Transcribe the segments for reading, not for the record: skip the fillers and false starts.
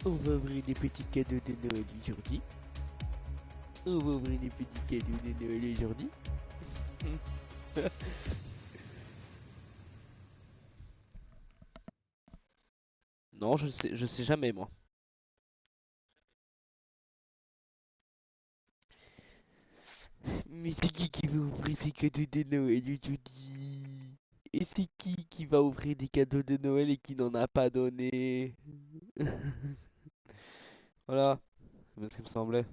On va ouvrir des petits cadeaux de Noël aujourd'hui. On va ouvrir des petits cadeaux de Noël aujourd'hui. Non, je sais jamais moi. Mais c'est qui va ouvrir des cadeaux de Noël aujourd'hui? Et c'est qui va ouvrir des cadeaux de Noël et qui n'en a pas donné? Voilà, c'est ce qui me semblait.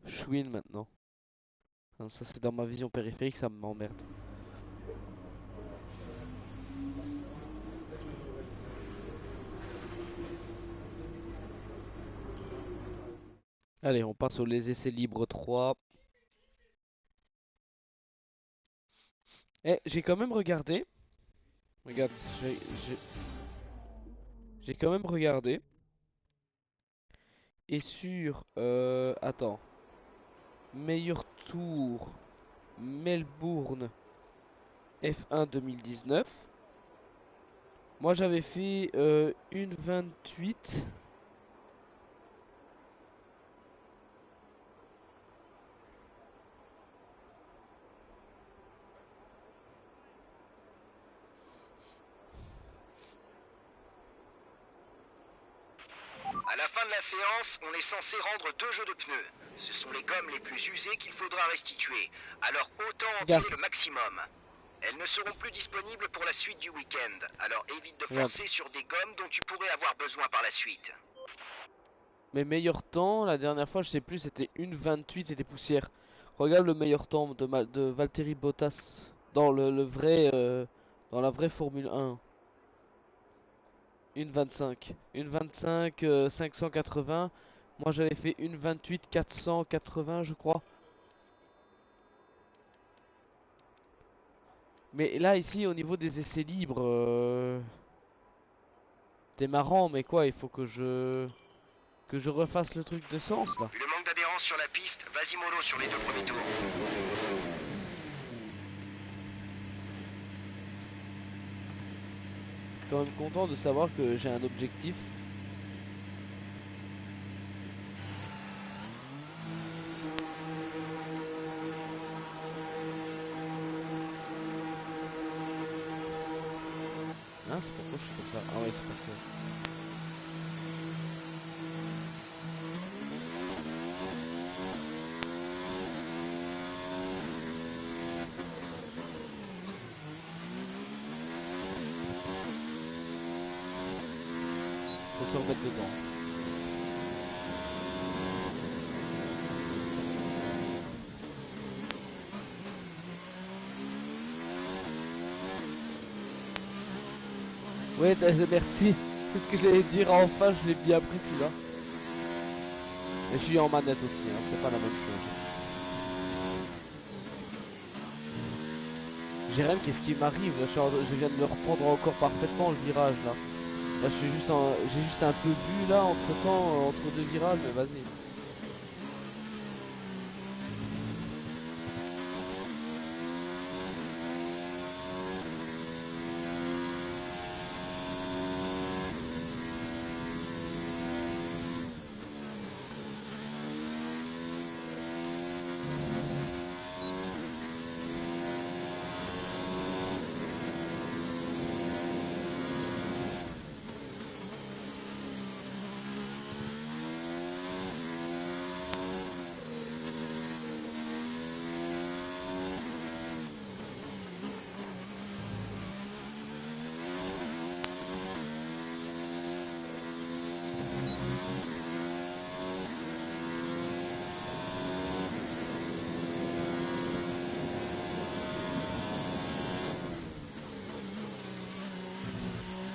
Chouine maintenant. Hein, ça c'est dans ma vision périphérique, ça m'emmerde. Allez, on passe aux les essais libres 3. Eh, j'ai quand même regardé. Regarde, j'ai j'ai quand même regardé. Et sur... attends. Meilleur tour. Melbourne F1 2019. Moi j'avais fait 1,28. À la fin de la séance, on est censé rendre 2 jeux de pneus. Ce sont les gommes les plus usées qu'il faudra restituer, alors autant en Regarde, tirer le maximum. Elles ne seront plus disponibles pour la suite du week-end, alors évite de regarde. forcer sur des gommes dont tu pourrais avoir besoin par la suite. Mes meilleurs temps, la dernière fois, je sais plus, c'était 1,28 et des poussières. Regarde le meilleur temps de Valtteri Bottas dans le vrai, dans la vraie Formule 1. 1,25. 1,25, 580. Moi, j'avais fait 1,28, 480, je crois. Mais là, ici, au niveau des essais libres, t'es marrant, mais quoi, il faut que je refasse le truc de sens, là. Vu le manque d'adhérence sur la piste, vas-y mollo sur les 2 premiers tours. Je suis quand même content de savoir que j'ai un objectif. Hein, c'est pourquoi je suis comme ça. Ah ouais, c'est parce que... Faut se remettre dedans. Ouais, merci. C'est ce que j'allais dire, enfin, je l'ai bien pris celui-là. Et je suis en manette aussi, hein, c'est pas la même chose. Jérém, qu'est-ce qui m'arrive? Je viens de me reprendre encore parfaitement le virage là. Là, j'ai juste un peu bu là, entre temps, entre deux virages, mais vas-y.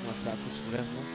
On va faire un coup de soulèvement.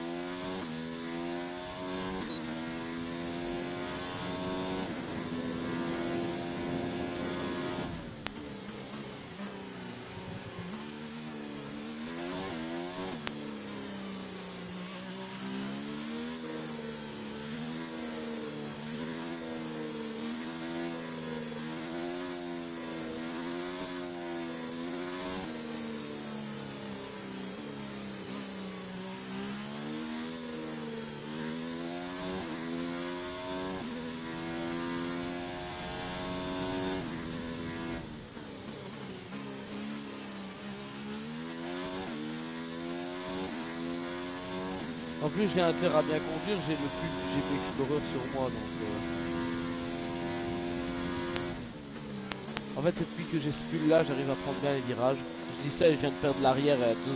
En plus j'ai intérêt à bien conduire, j'ai le plus j'ai Explorer sur moi donc en fait c'est depuis que j'ai ce pull là j'arrive à prendre bien les virages. Je dis ça et je viens de perdre l'arrière à 2 secondes.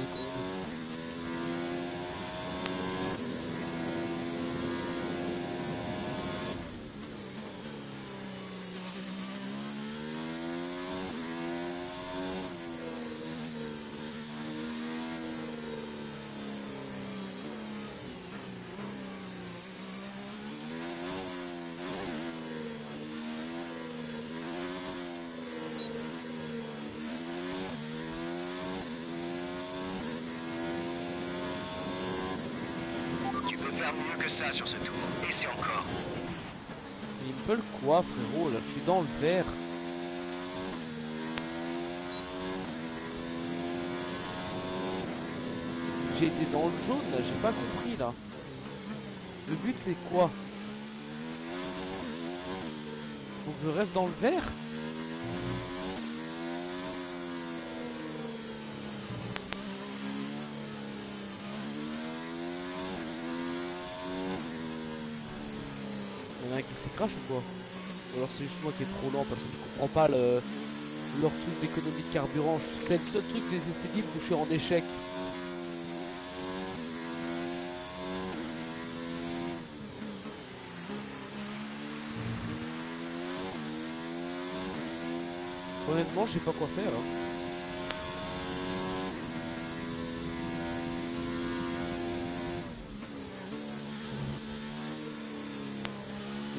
Tu peux faire mieux que ça sur ce tour. Et c'est encore. Mais il me peut le quoi frérot là, je suis dans le vert. J'ai été dans le jaune là, j'ai pas compris là. Le but c'est quoi? Faut que je reste dans le vert? Y'en a un qui s'écrache ou quoi? Ou alors c'est juste moi qui est trop lent parce que je comprends pas leur truc d'économie de carburant. C'est le seul truc des essais libres où je suis en échec. Honnêtement, je sais pas quoi faire. Hein.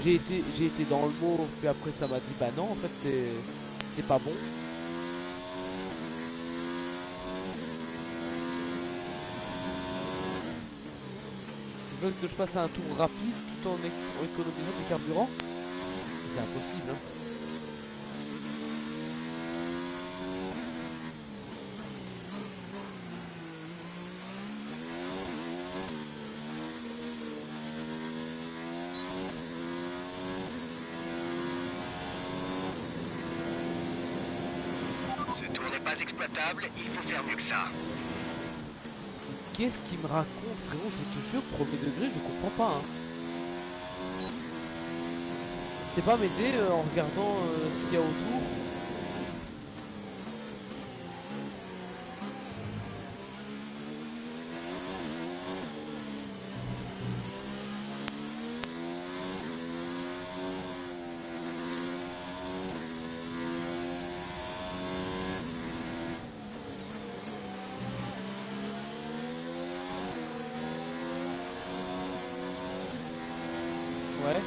J'ai été dans le mot, puis après ça m'a dit bah non, en fait c'est pas bon. Ils veulent que je fasse un tour rapide tout en économisant du carburant. C'est impossible. Hein. Ce tour n'est pas exploitable, il faut faire mieux que ça. Qu'est-ce qu'il me raconte, frérot? Je te jure, premier degré, je comprends pas. Hein. C'est pas m'aider en regardant ce qu'il y a autour. Ouais.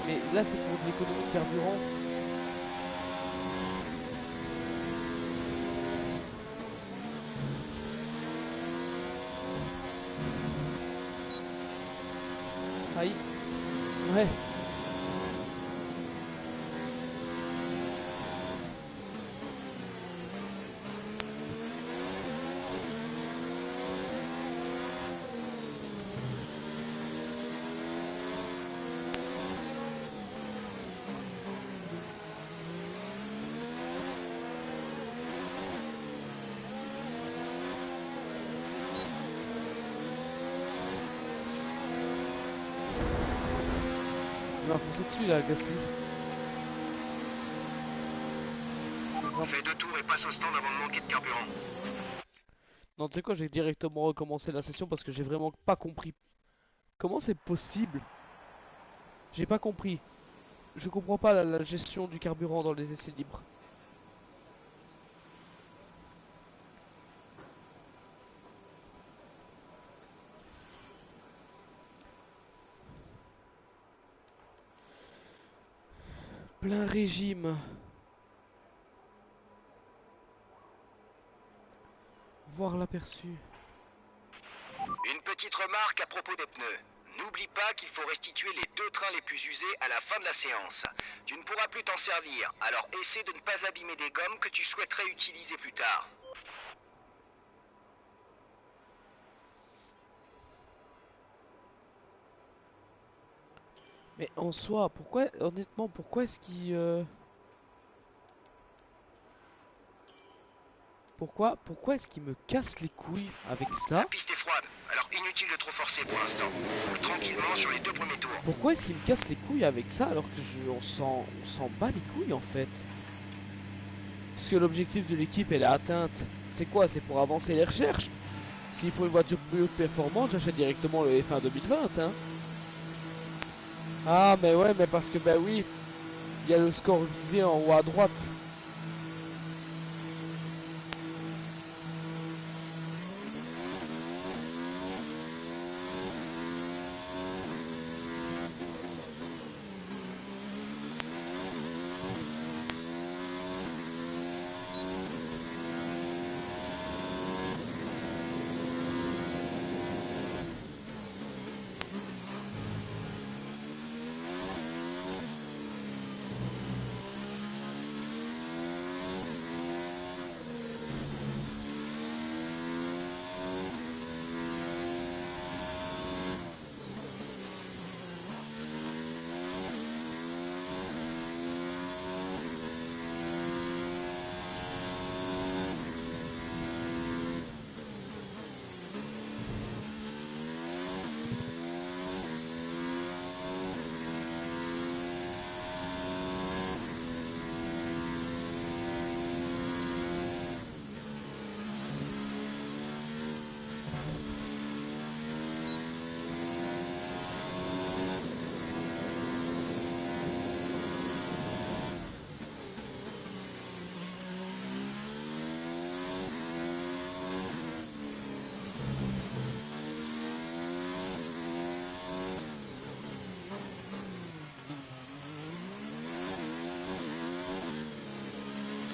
Mais là c'est pour de l'économie de carburant. Aïe. Ouais. Il m'a foncé dessus là, Gasly. Fais 2 tours et passe au stand avant de manquer de carburant. Non, tu sais quoi, j'ai directement recommencé la session parce que j'ai vraiment pas compris. Comment c'est possible? J'ai pas compris. Je comprends pas la gestion du carburant dans les essais libres. Plein régime. Voir l'aperçu. Une petite remarque à propos des pneus. N'oublie pas qu'il faut restituer les 2 trains les plus usés à la fin de la séance. Tu ne pourras plus t'en servir, alors essaie de ne pas abîmer des gommes que tu souhaiterais utiliser plus tard. Mais en soi, pourquoi, honnêtement, pourquoi est-ce qu'il... pourquoi est-ce qu'il me casse les couilles avec La ça? piste est froide, alors inutile de trop forcer pour l'instant. Roule tranquillement sur les 2 premiers tours. Pourquoi est-ce qu'il me casse les couilles avec ça alors que on s'en bat les couilles en fait? Parce que l'objectif de l'équipe elle est atteinte. C'est quoi? C'est pour avancer les recherches. S'il faut une voiture plus performante, j'achète directement le F1 2020, hein. Ah mais ouais, mais parce que bah oui, il y a le score visé en haut à droite.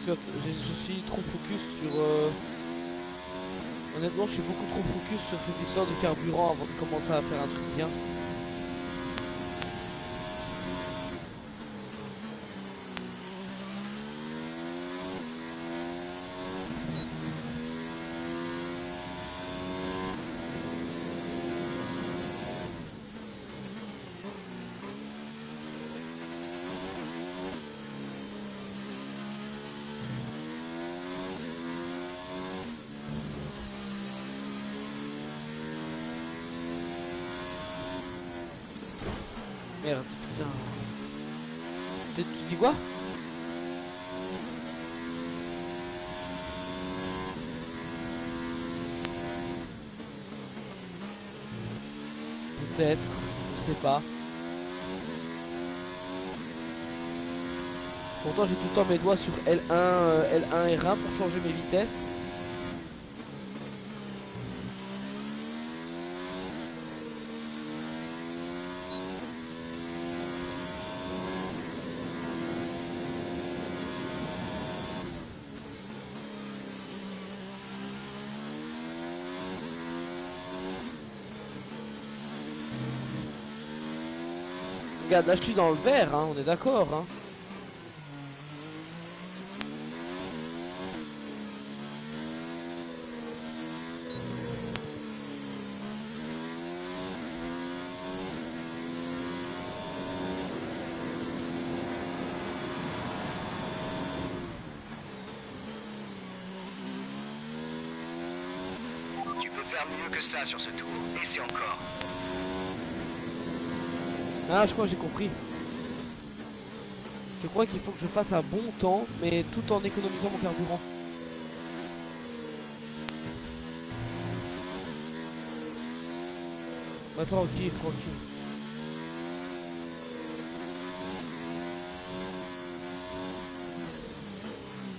Parce que je suis trop focus sur... Honnêtement, je suis beaucoup trop focus sur cette histoire de carburant avant de commencer à faire un truc bien. Merde, putain. Tu dis quoi? Peut-être, je sais pas. Pourtant j'ai tout le temps mes doigts sur L1 et R1 pour changer mes vitesses. Regarde, là je suis dans le vert, hein, on est d'accord, hein. Tu peux faire mieux que ça sur ce tour, et c'est encore. Ah, je crois que j'ai compris. Je crois qu'il faut que je fasse un bon temps, mais tout en économisant mon carburant. Bah tranquille, tranquille.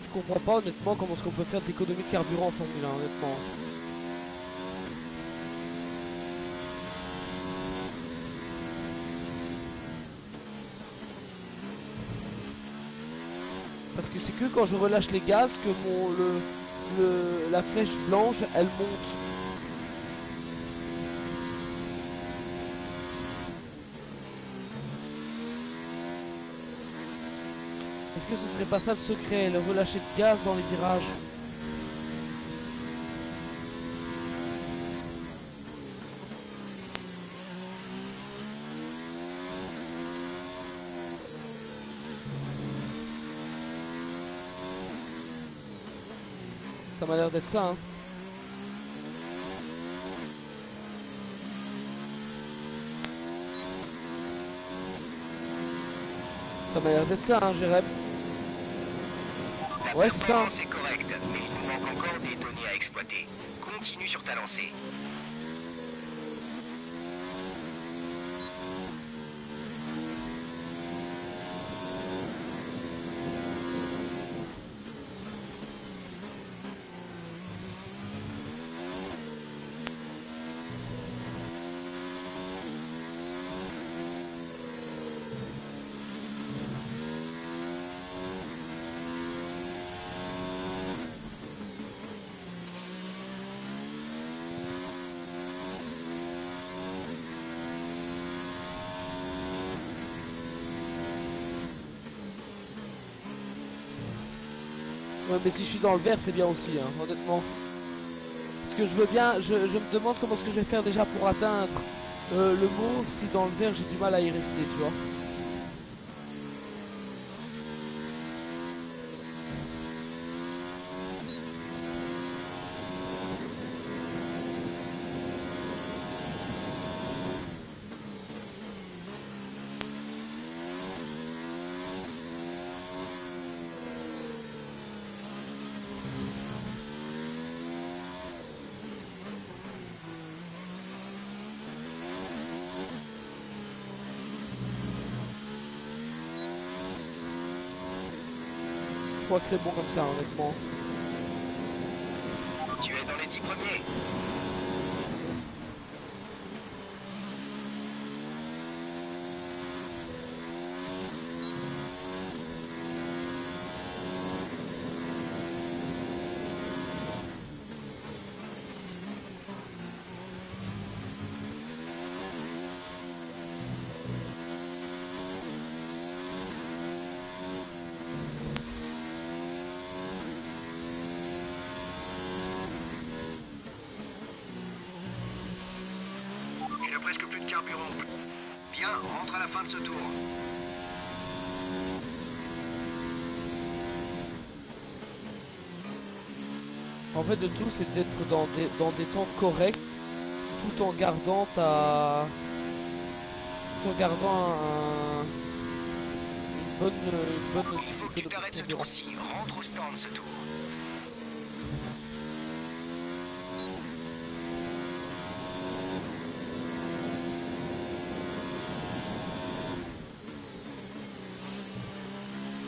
Je comprends pas honnêtement comment est-ce qu'on peut faire d'économie de carburant en Formule 1, honnêtement. Parce que c'est que quand je relâche les gaz que la flèche blanche elle monte. Est-ce que ce serait pas ça le secret, le relâcher de gaz dans les virages? Ça m'a l'air d'être ça, hein. Ça m'a l'air d'être ça, hein, Jérém. Ta Ouais, c'est ça, hein. performance est correcte, mais il nous manque encore des données à exploiter. Continue sur ta lancée. Ouais, mais si je suis dans le vert, c'est bien aussi, hein, honnêtement. Parce que je veux bien, je me demande comment est-ce que je vais faire déjà pour atteindre le mauve si dans le vert j'ai du mal à y rester, tu vois. Je crois que c'est bon comme ça, honnêtement. Tu es dans les 10 premiers. Il n'a presque plus de carburant. Viens, rentre à la fin de ce tour. En fait, le tout, c'est d'être dans des temps corrects, tout en gardant ta... tout en gardant une bonne Il faut que tu t'arrêtes ce tour-ci. Rentre au stand ce tour.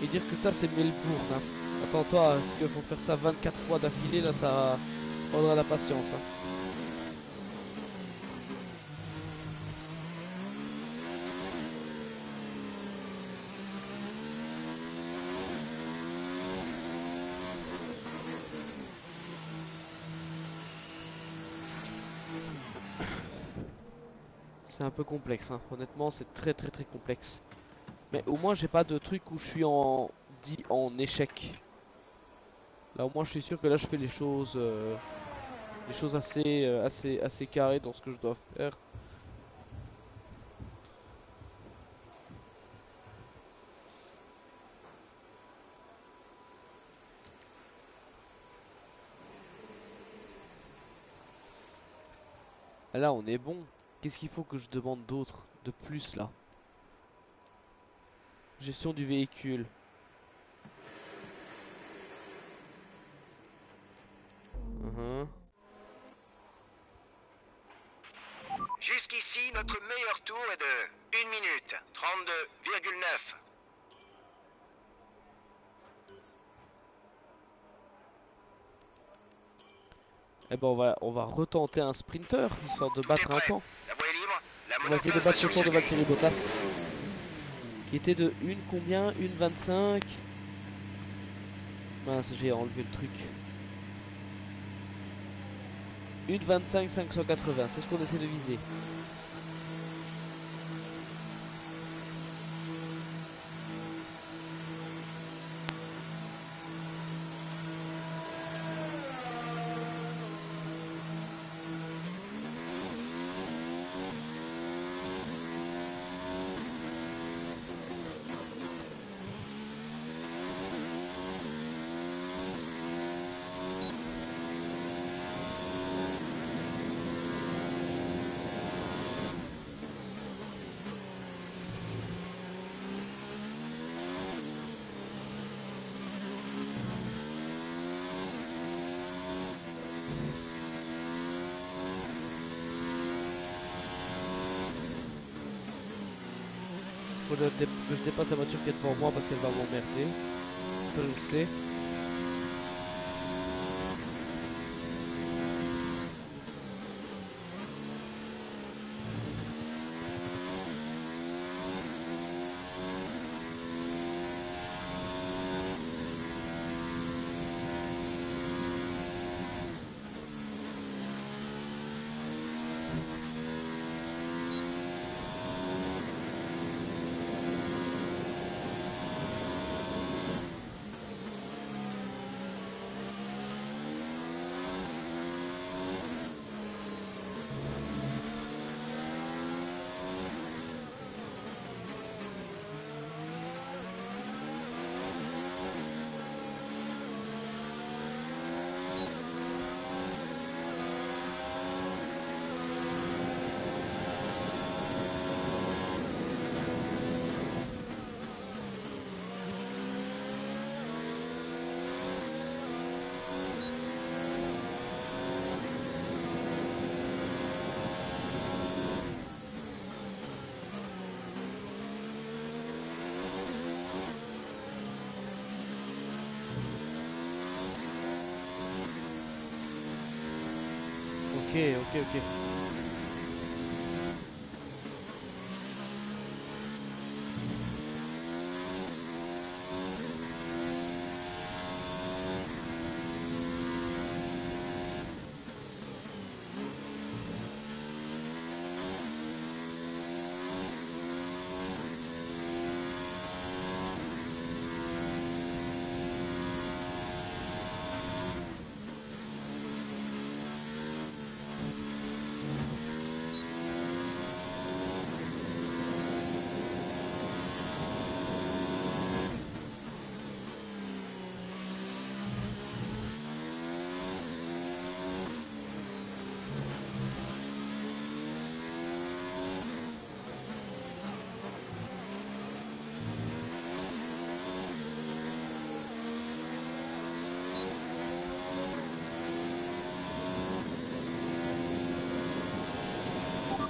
et dire que ça, c'est Melbourne, hein. Attends-toi, est-ce qu'il faut faire ça 24 fois d'affilée, là, ça faudra la patience, hein. C'est un peu complexe, hein. Honnêtement, c'est très très très complexe. Mais au moins, j'ai pas de truc où je suis en échec. Là, au moins, je suis sûr que là, je fais les choses assez carrées dans ce que je dois faire. Là, on est bon. Qu'est-ce qu'il faut que je demande d'autre, de plus là? Gestion du véhicule. Mhm. Jusqu'ici, notre meilleur tour est de 1 minute 32,9. Eh ben, on va retenter un sprinter, histoire de Tout est battre un prêt. temps. La voie est libre. La On va essayer de monoplace va battre sur le le temps de circuit. Valtteri Bottas. Qui était de une combien? Une 25. Mince, j'ai enlevé le truc. Une 25 580, c'est ce qu'on essaie de viser. faut que je dépasse la voiture qui est devant moi parce qu'elle va m'emmerder. Je le sais. Ok, ok, ok.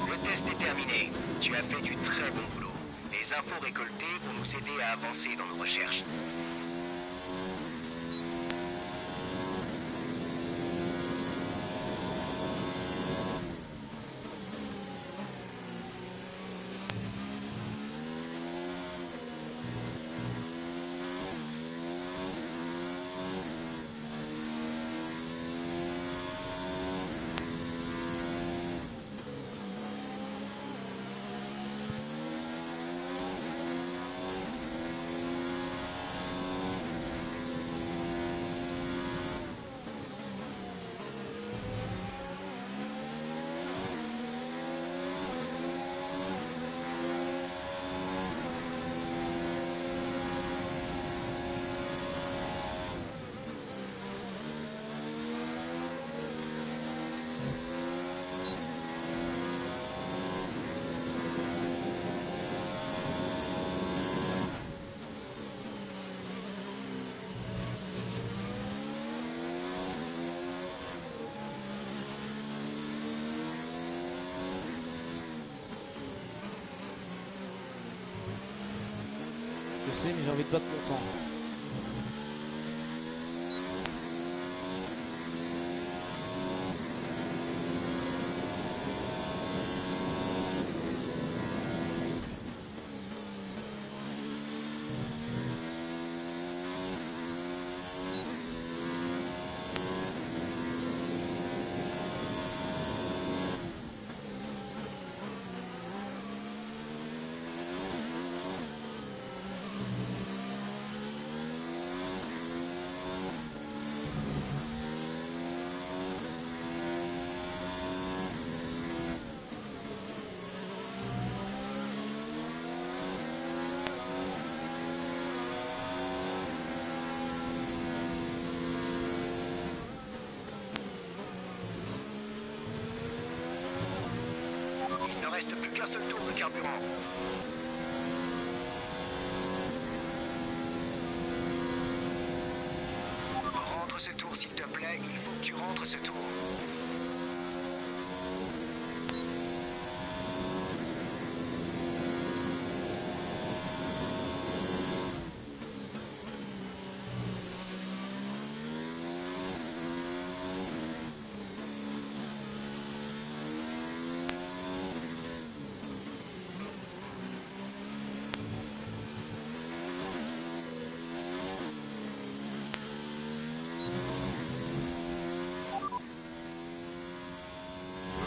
Le test est terminé. Tu as fait du très bon boulot. Les infos récoltées vont nous aider à avancer dans nos recherches. Je sais, mais j'ai envie de battre mon temps. Il ne reste plus qu'un seul tour de carburant. Rentre ce tour, s'il te plaît. Il faut que tu rentres ce tour.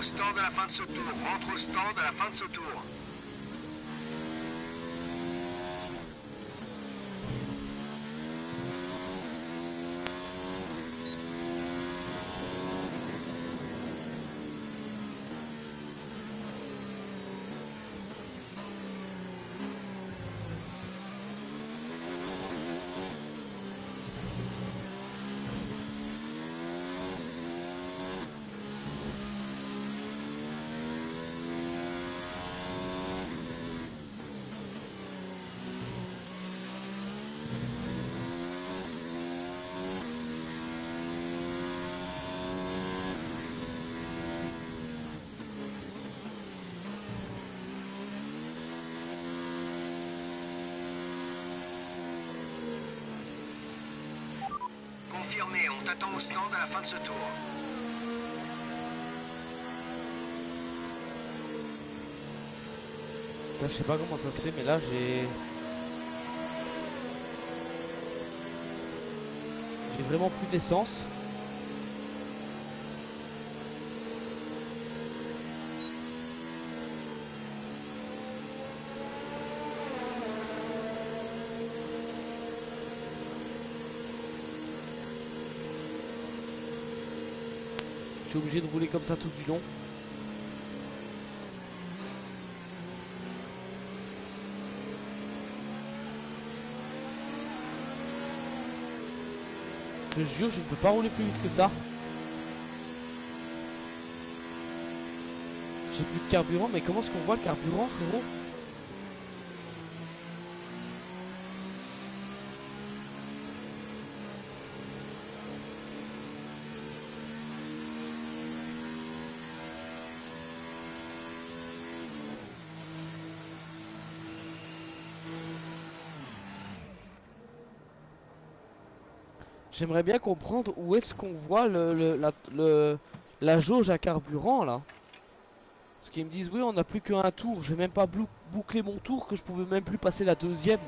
Au stand à la fin de ce tour. Rentre au stand à la fin de ce tour. Confirmé, on t'attend au stand à la fin de ce tour. Là, je sais pas comment ça se fait, mais là j'ai vraiment plus d'essence. Je suis obligé de rouler comme ça tout du long. Je jure, je ne peux pas rouler plus vite que ça. J'ai plus de carburant, mais comment est-ce qu'on voit le carburant, frérot? J'aimerais bien comprendre où est-ce qu'on voit la jauge à carburant là. Parce qu'ils me disent oui on n'a plus qu'un tour. J'ai même pas bouclé mon tour que je pouvais même plus passer la deuxième.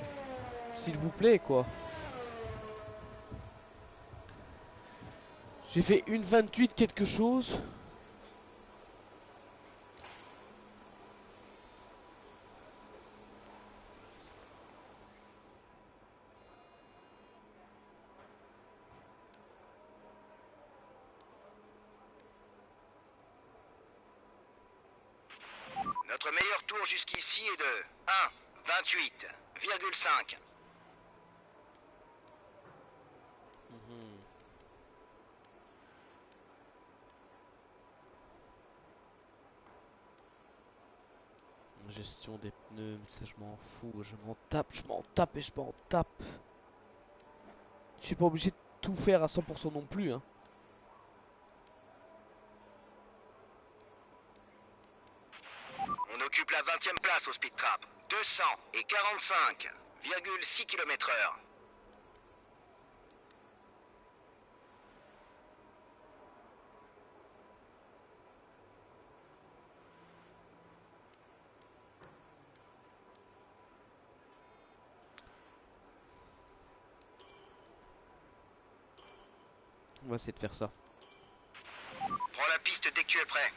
S'il vous plaît quoi. J'ai fait une 28 quelque chose. Notre meilleur tour jusqu'ici est de 1,28,5. Gestion des pneus, mais ça je m'en fous, je m'en tape et je m'en tape. Je suis pas obligé de tout faire à 100% non plus hein. On occupe la 20e place au speed trap. 245,6 km/h. On va essayer de faire ça. Prends la piste dès que tu es prêt.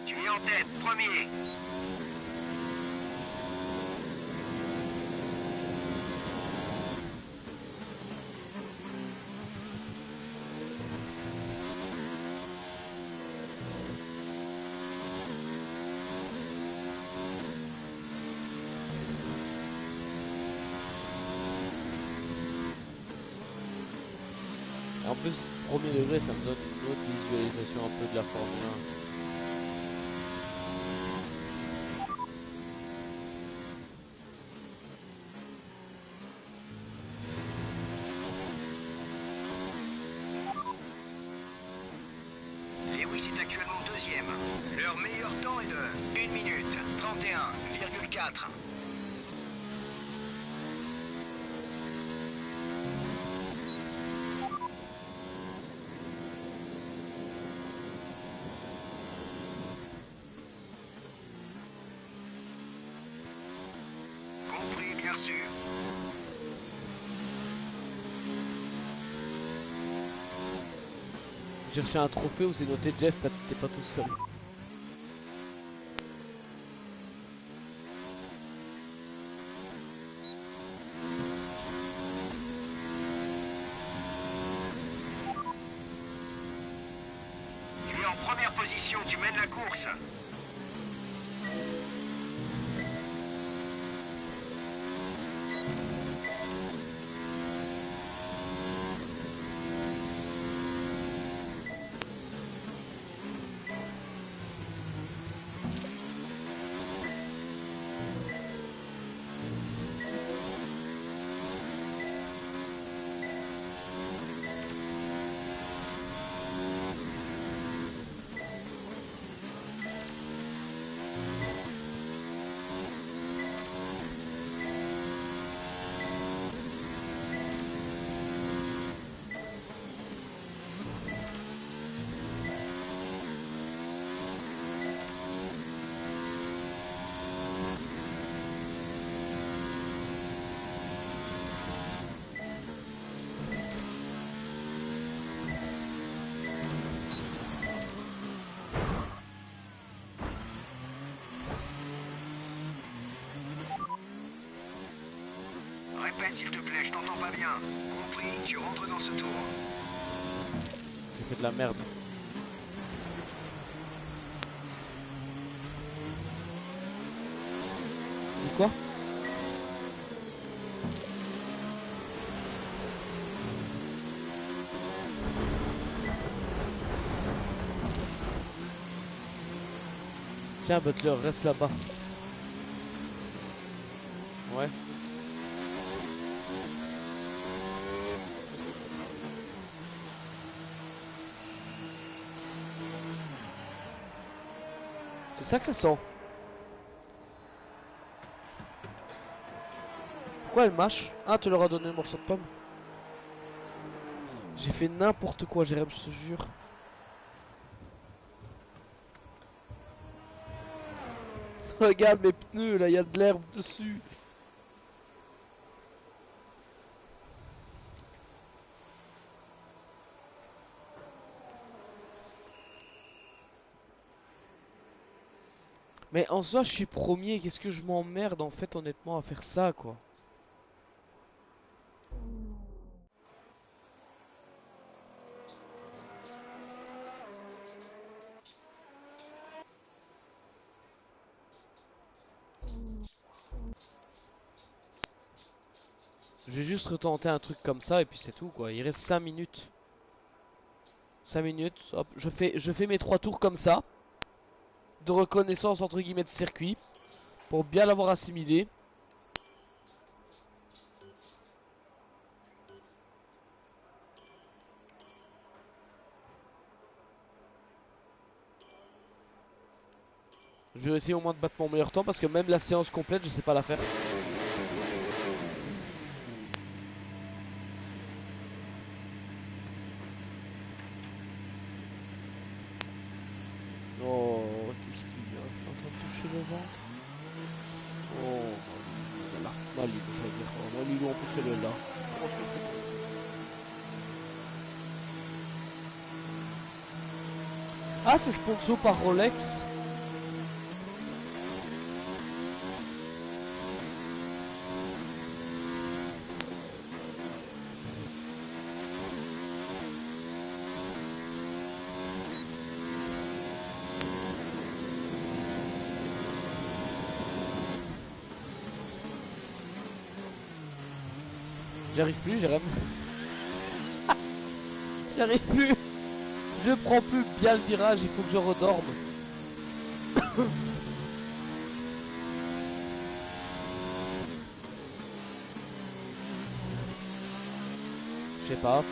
Tu es en tête, premier. Et en plus, premier degré, ça me donne une autre visualisation un peu de la Formule 1. Leur meilleur temps est de 1 minute 31,4. Compris, bien sûr. J'ai reçu un trophée où c'est noté Jeff, t'es pas tout seul. Tu es en première position, tu mènes la course. Répète s'il te plaît, je t'entends pas bien. Compris, tu rentres dans ce tour. J'ai fait de la merde. Et quoi? Tiens Butler, reste là-bas. Ouais. C'est ça que ça sent. Pourquoi elle mâche? Ah, tu leur as donné le morceau de pomme. J'ai fait n'importe quoi, Jérém, je te jure. Regarde mes pneus, là, il y a de l'herbe dessus. Mais en soi, je suis premier, qu'est-ce que je m'emmerde en fait, honnêtement, à faire ça, quoi. Je vais juste retenter un truc comme ça et puis c'est tout, quoi. Il reste 5 minutes. 5 minutes, hop, je fais mes 3 tours comme ça. De reconnaissance entre guillemets de circuit. Pour bien l'avoir assimilé. Je vais essayer au moins de battre mon meilleur temps parce que même la séance complète, je sais pas la faire. Oh, qu'est-ce qu'il y a? Je suis en train de toucher le ventre. Oh, voilà. Malibu, ça veut dire. Oh, Malibu, en plus, elle est là. Comment je fais? Ah, c'est sponsor par Rolex. J'arrive plus, Jérém. J'arrive plus. Je prends plus bien le virage, il faut que je redorme. Je sais pas.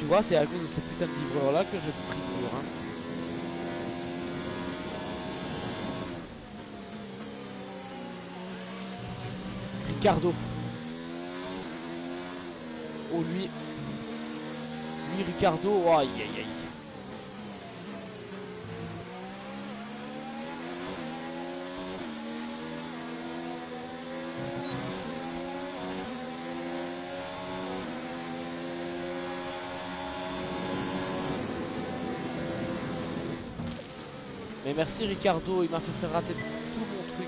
tu vois, c'est à cause de ces putains de livreurs là que je prie dur, hein. Ricardo. Oh lui. Lui Ricardo. Oh, aïe aïe aïe. Mais merci Ricardo, il m'a fait faire rater tout mon truc.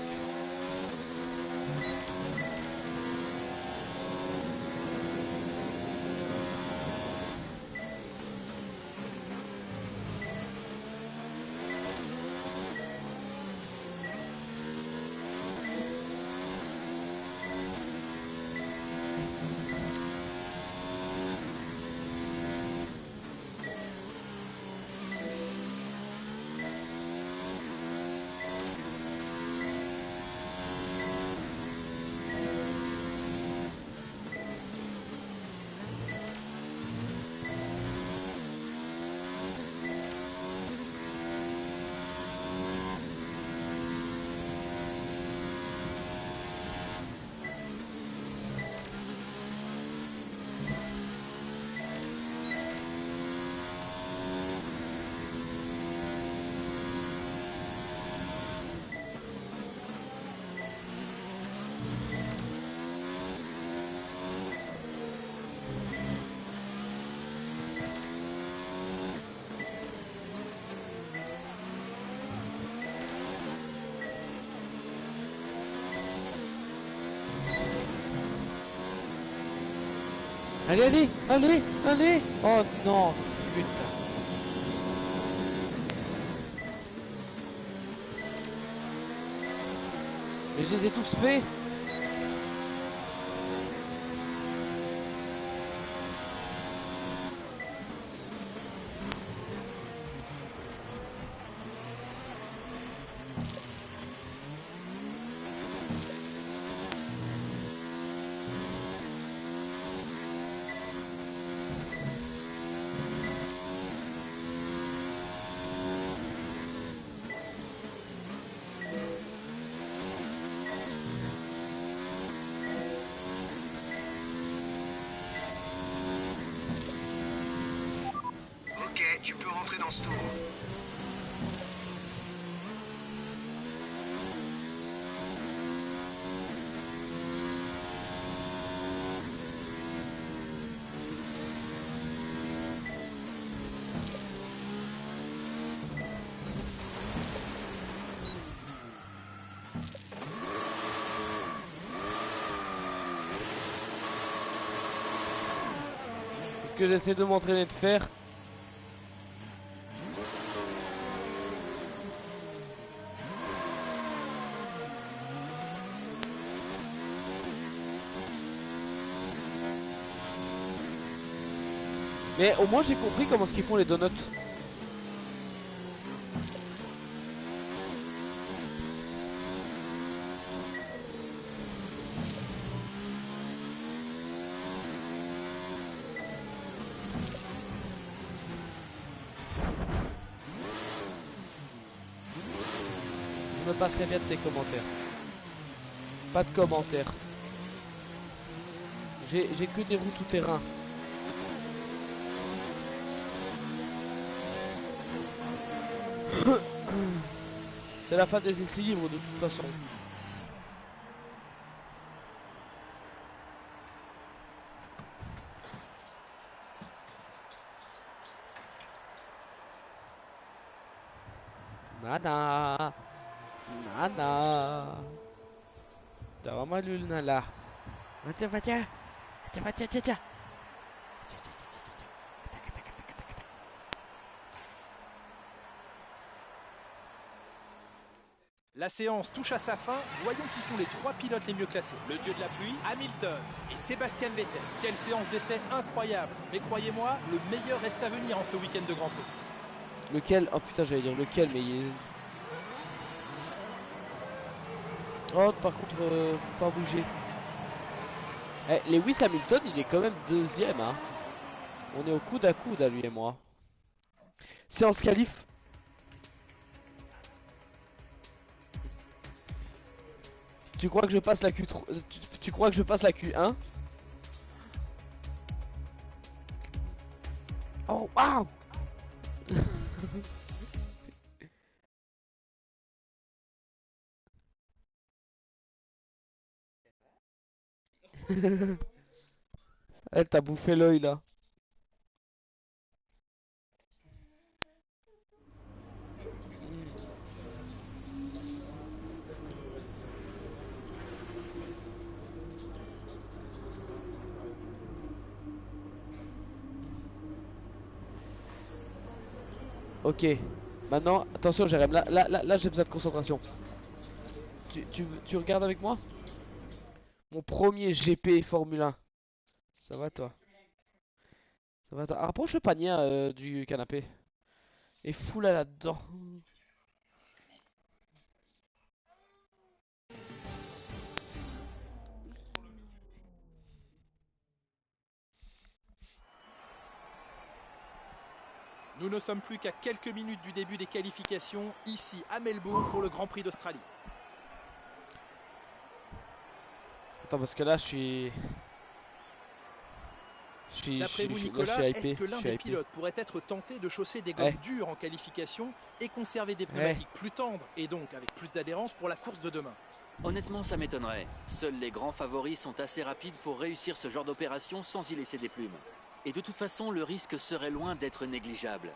Allez, allez, allez, allez. Oh non, putain. Mais je les ai tous faits. Ok, tu peux rentrer dans ce tour. C'est ce que j'essaie de m'entraîner de faire. Mais au moins j'ai compris comment ce qu'ils font les donuts. Je me passerai bien de tes commentaires. Pas de commentaires. J'ai que des roues tout terrain. C'est la fin des essais libres de toute façon. Nana. Nana. T'as vraiment lu le nala. Tiens, tiens. Tiens, tiens, tiens, tiens. La séance touche à sa fin, voyons qui sont les trois pilotes les mieux classés. Le dieu de la pluie, Hamilton et Sébastien Vettel. Quelle séance d'essai incroyable. Mais croyez-moi, le meilleur reste à venir en ce week-end de Grand Prix. Lequel? Oh putain, j'allais dire lequel, mais il est... Oh, par contre, faut pas bouger. Eh, Lewis Hamilton, il est quand même deuxième, hein. On est au coude à coude à lui et moi. Si on se qualifie. Tu crois que je passe la Q3 tu crois que je passe la Q1? Oh waouh. Elle t'a bouffé l'œil là. Ok. Maintenant, attention Jérém, là j'ai besoin de concentration. Tu regardes avec moi? Mon premier GP Formule 1. Ça va toi? Ça va toi? Rapproche le panier du canapé. Et fous là-dedans. Nous ne sommes plus qu'à quelques minutes du début des qualifications, ici à Melbourne pour le Grand Prix d'Australie. Attends parce que là je suis... D'après vous, là, Nicolas, je suis hypé, est-ce que l'un je suis des hypé. pilotes pourrait être tenté de chausser des gommes dures en qualification et conserver des pneumatiques plus tendres et donc avec plus d'adhérence pour la course de demain? Honnêtement, ça m'étonnerait. Seuls les grands favoris sont assez rapides pour réussir ce genre d'opération sans y laisser des plumes. Et de toute façon, le risque serait loin d'être négligeable.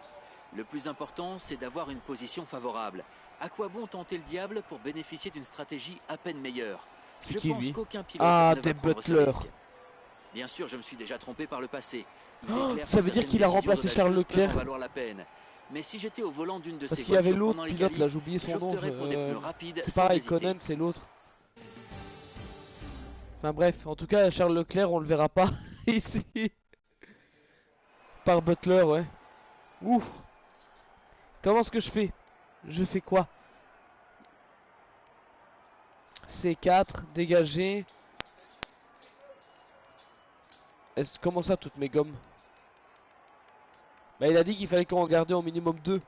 Le plus important, c'est d'avoir une position favorable. À quoi bon tenter le diable pour bénéficier d'une stratégie à peine meilleure? Je pense qu'aucun pilote ne va prendre ce risque. Bien sûr, je me suis déjà trompé par le passé. Il est clair ça veut dire qu'il a remplacé Charles Leclerc. Valoir la peine. Mais si j'étais au volant d'une de ces Parce qu'il y avait voitures l'autre pilote, là j'ai oublié son nom. C'est pareil, Conan c'est l'autre. Enfin bref, en tout cas Charles Leclerc on le verra pas ici. Par Butler, ouais. Ouf. Comment est-ce que je fais? Je fais quoi? C4, dégager. Comment ça toutes mes gommes? Bah il a dit qu'il fallait qu'on en gardait au minimum 2.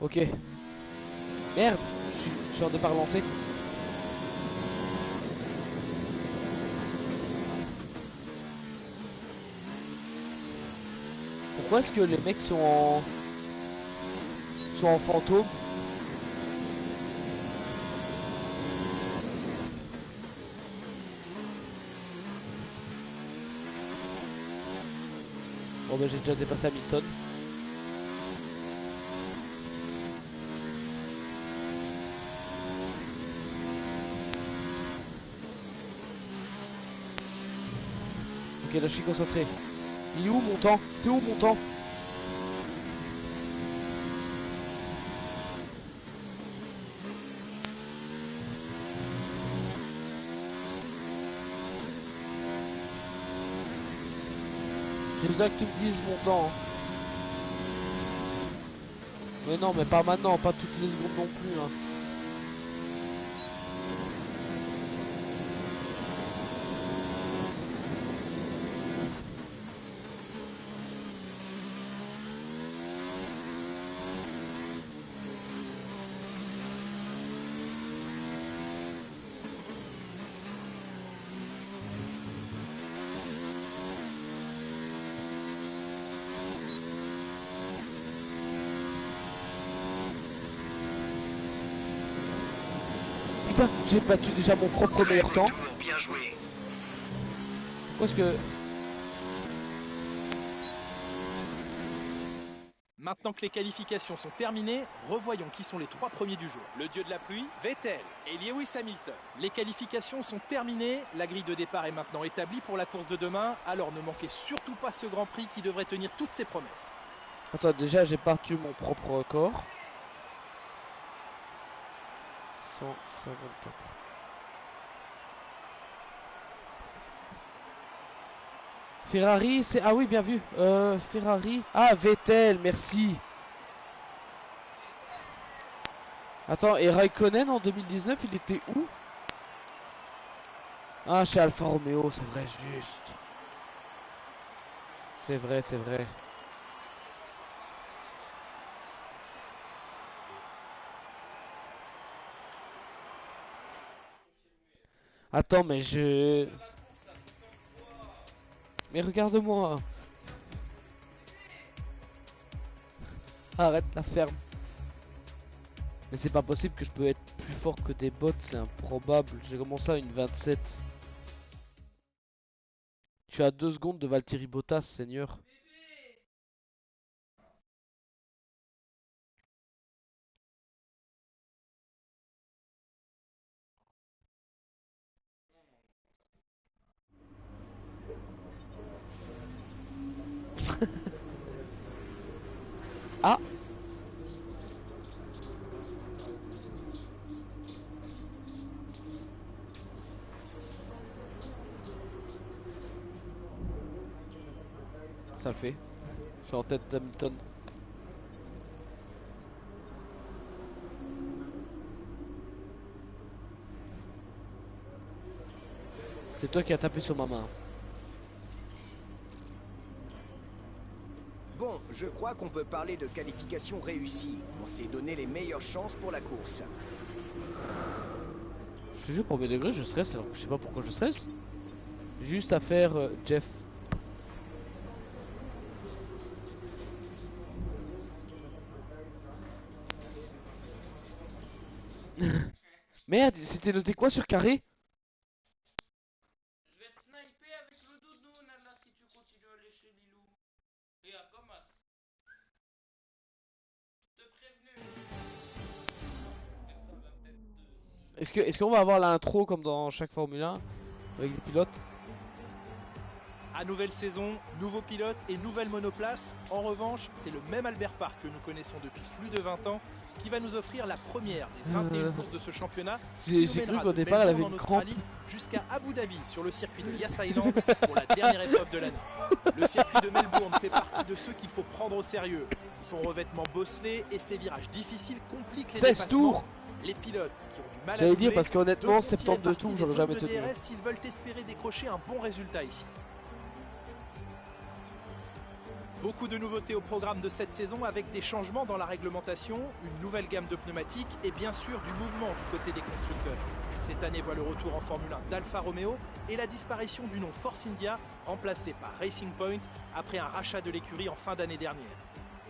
Ok. Merde, je suis en départ lancé. Pourquoi est-ce que les mecs sont en fantôme? Bon bah j'ai déjà dépassé Hamilton. Ok là je suis concentré. Il est où mon temps? C'est où mon temps? J'ai besoin que tu me dises mon temps. Mais non mais pas maintenant, pas toutes les secondes non plus hein. Putain, j'ai battu déjà mon propre meilleur temps. Bien joué. Pourquoi est-ce que... Maintenant que les qualifications sont terminées, revoyons qui sont les 3 premiers du jour. Le dieu de la pluie, Vettel et Lewis Hamilton. Les qualifications sont terminées, la grille de départ est maintenant établie pour la course de demain, alors ne manquez surtout pas ce Grand Prix qui devrait tenir toutes ses promesses. Attends, déjà j'ai battu mon propre record. 154. Ferrari, c'est... Ah oui, bien vu. Ferrari. Ah, Vettel, merci. Attends, et Raikkonen en 2019, il était où? Ah, chez Alfa Romeo, c'est vrai, juste. C'est vrai, c'est vrai. Attends, mais je... Mais regarde-moi. Arrête la ferme. Mais c'est pas possible que je peux être plus fort que des bots, c'est improbable. J'ai commencé à une 27. Je suis à 2 secondes de Valtteri Bottas, seigneur. Ah, ça le fait. Je suis en tête d'Hamilton. C'est toi qui as tapé sur ma main. Bon, je crois qu'on peut parler de qualification réussie. On s'est donné les meilleures chances pour la course. Je te jure, premier degré, je stresse. Alors, je sais pas pourquoi je stresse. Juste à faire Jeff. Merde, c'était noté quoi sur carré? Je vais te sniper avec le doudou, Nana, si tu continues à lécher Lilou. Regarde, commence. Je te prévenu. Ça va peut-être Est-ce qu'on va avoir l'intro comme dans chaque Formule 1 avec les pilotes? À nouvelle saison, nouveau pilote et nouvelle monoplace. En revanche, c'est le même Albert Park que nous connaissons depuis plus de 20 ans qui va nous offrir la première des 21 courses de ce championnat. J'ai cru qu'au départ elle avait une crampe. Jusqu'à Abu Dhabi sur le circuit de Yas Island pour la dernière épreuve de l'année. Le circuit de Melbourne fait partie de ceux qu'il faut prendre au sérieux. Son revêtement bosselé et ses virages difficiles compliquent les 16 dépassements. tours. Les pilotes qui ont du mal à J'allais dire doubler parce qu'honnêtement devront tirer 72 tours parti j'aurais des jamais zones de tenu. DRS s'ils veulent espérer décrocher un bon résultat ici. Beaucoup de nouveautés au programme de cette saison avec des changements dans la réglementation, une nouvelle gamme de pneumatiques et bien sûr du mouvement du côté des constructeurs. Cette année voit le retour en Formule 1 d'Alfa Romeo et la disparition du nom Force India remplacé par Racing Point après un rachat de l'écurie en fin d'année dernière.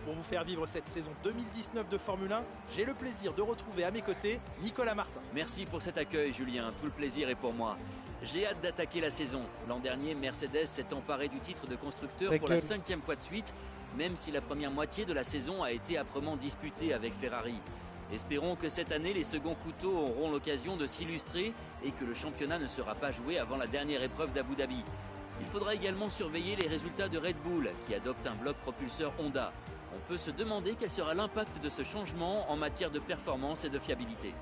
Pour vous faire vivre cette saison 2019 de Formule 1, j'ai le plaisir de retrouver à mes côtés Nicolas Martin. Merci pour cet accueil, Julien. Tout le plaisir est pour moi. J'ai hâte d'attaquer la saison. L'an dernier, Mercedes s'est emparé du titre de constructeur pour la 5e fois de suite, même si la première moitié de la saison a été âprement disputée avec Ferrari. Espérons que cette année, les seconds couteaux auront l'occasion de s'illustrer et que le championnat ne sera pas joué avant la dernière épreuve d'Abu Dhabi. Il faudra également surveiller les résultats de Red Bull, qui adopte un bloc propulseur Honda. On peut se demander quel sera l'impact de ce changement en matière de performance et de fiabilité.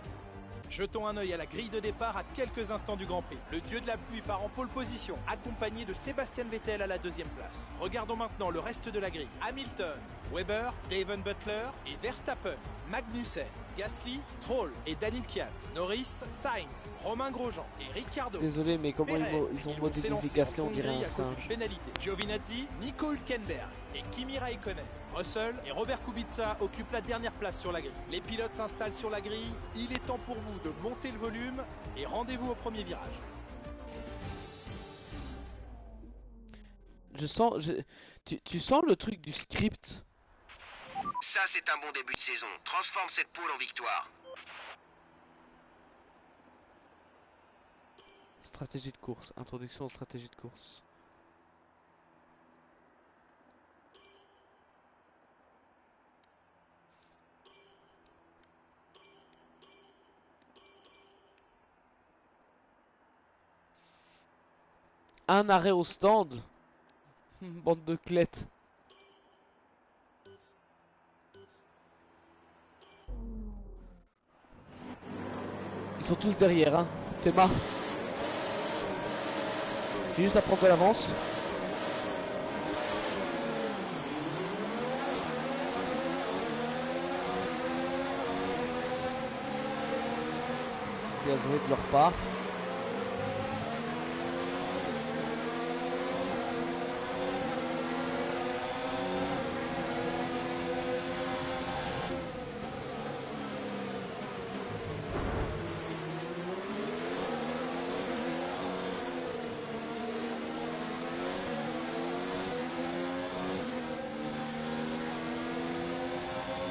Jetons un œil à la grille de départ à quelques instants du Grand Prix. Le dieu de la pluie part en pole position, accompagné de Sébastien Vettel à la 2e place. Regardons maintenant le reste de la grille. Hamilton, Weber, Daven Butler et Verstappen, Magnussen, Gasly, Stroll et Daniel Kvyat, Norris, Sainz, Romain Grosjean et Ricciardo. Désolé mais comment ils ont modifié on dirait un singe. Pénalité. Giovinazzi, Nico Hülkenberg et Kimi Raikkonen. Russell et Robert Kubica occupent la dernière place sur la grille. Les pilotes s'installent sur la grille. Il est temps pour vous de monter le volume et rendez-vous au premier virage. Je sens... Tu sens le truc du script? Ça, c'est un bon début de saison. Transforme cette pole en victoire. Stratégie de course. Introduction aux stratégies de course. Un arrêt au stand. Bande de clettes. Ils sont tous derrière, hein. C'est marre. J'ai juste à prendre de l'avance. bien joué de leur part.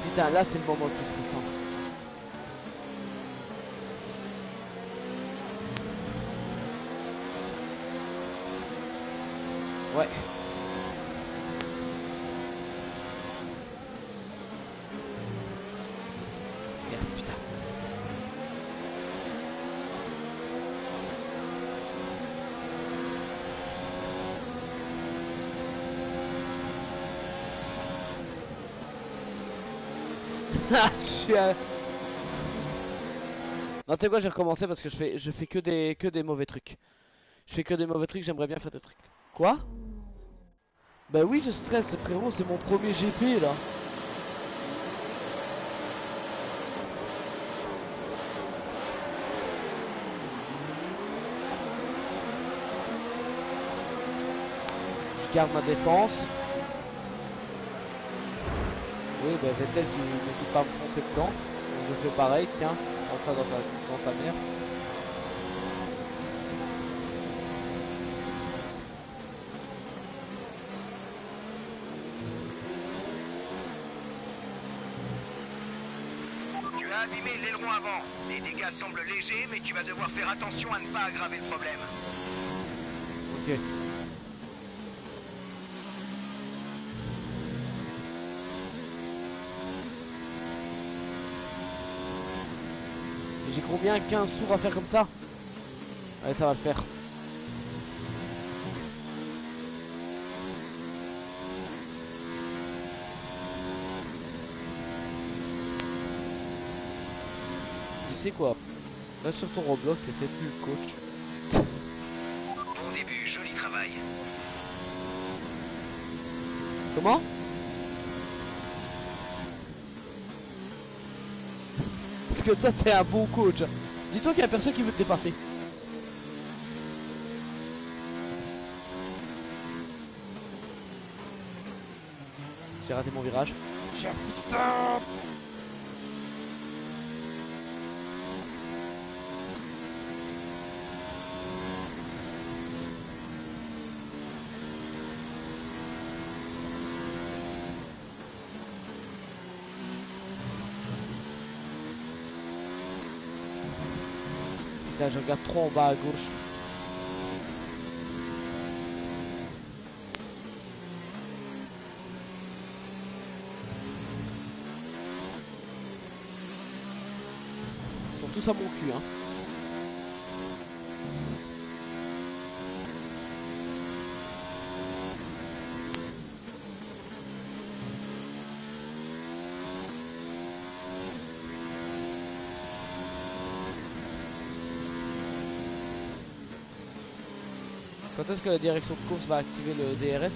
Putain, là c'est le moment le plus stressant. Ouais. Merde, putain. Je suis à... Non, tu sais quoi, je vais recommencer parce que je fais que des mauvais trucs. Je fais que des mauvais trucs, j'aimerais bien faire des trucs. Quoi? Bah oui, je stresse, frérot, c'est mon premier GP là. Je garde ma défense. Oui, bah Vettel, tu n'hésites pas à me foncer dedans. Donc, je fais pareil, tiens, prends ça dans ta merde. Tu as abîmé l'aileron avant. Les dégâts semblent légers, mais tu vas devoir faire attention à ne pas aggraver le problème. Ok. J'ai combien? 15 tours à faire comme ça? Allez, ça va le faire. Tu sais quoi? Là sur ton Roblox, c'est peut-être plus le coach. Bon début, joli travail. Comment? Parce que toi t'es un bon coach. Dis-toi qu'il y a personne qui veut te dépasser. J'ai raté mon virage. J'ai un piston. Putain, je regarde trop en bas à gauche. Ils sont tous à mon cul, hein. Quand est-ce que la direction de course va activer le DRS?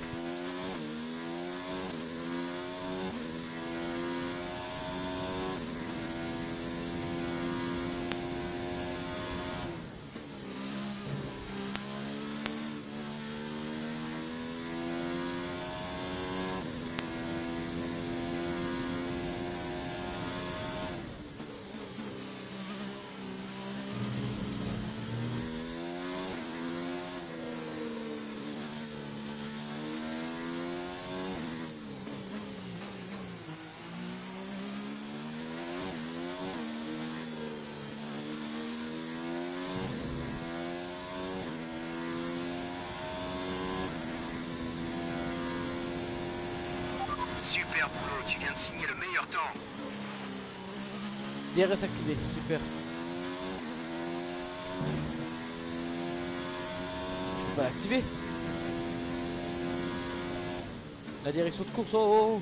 Super boulot, tu viens de signer le meilleur temps. DRS activé, super. Je peux pas l'activer. La direction de course, oh, oh, oh.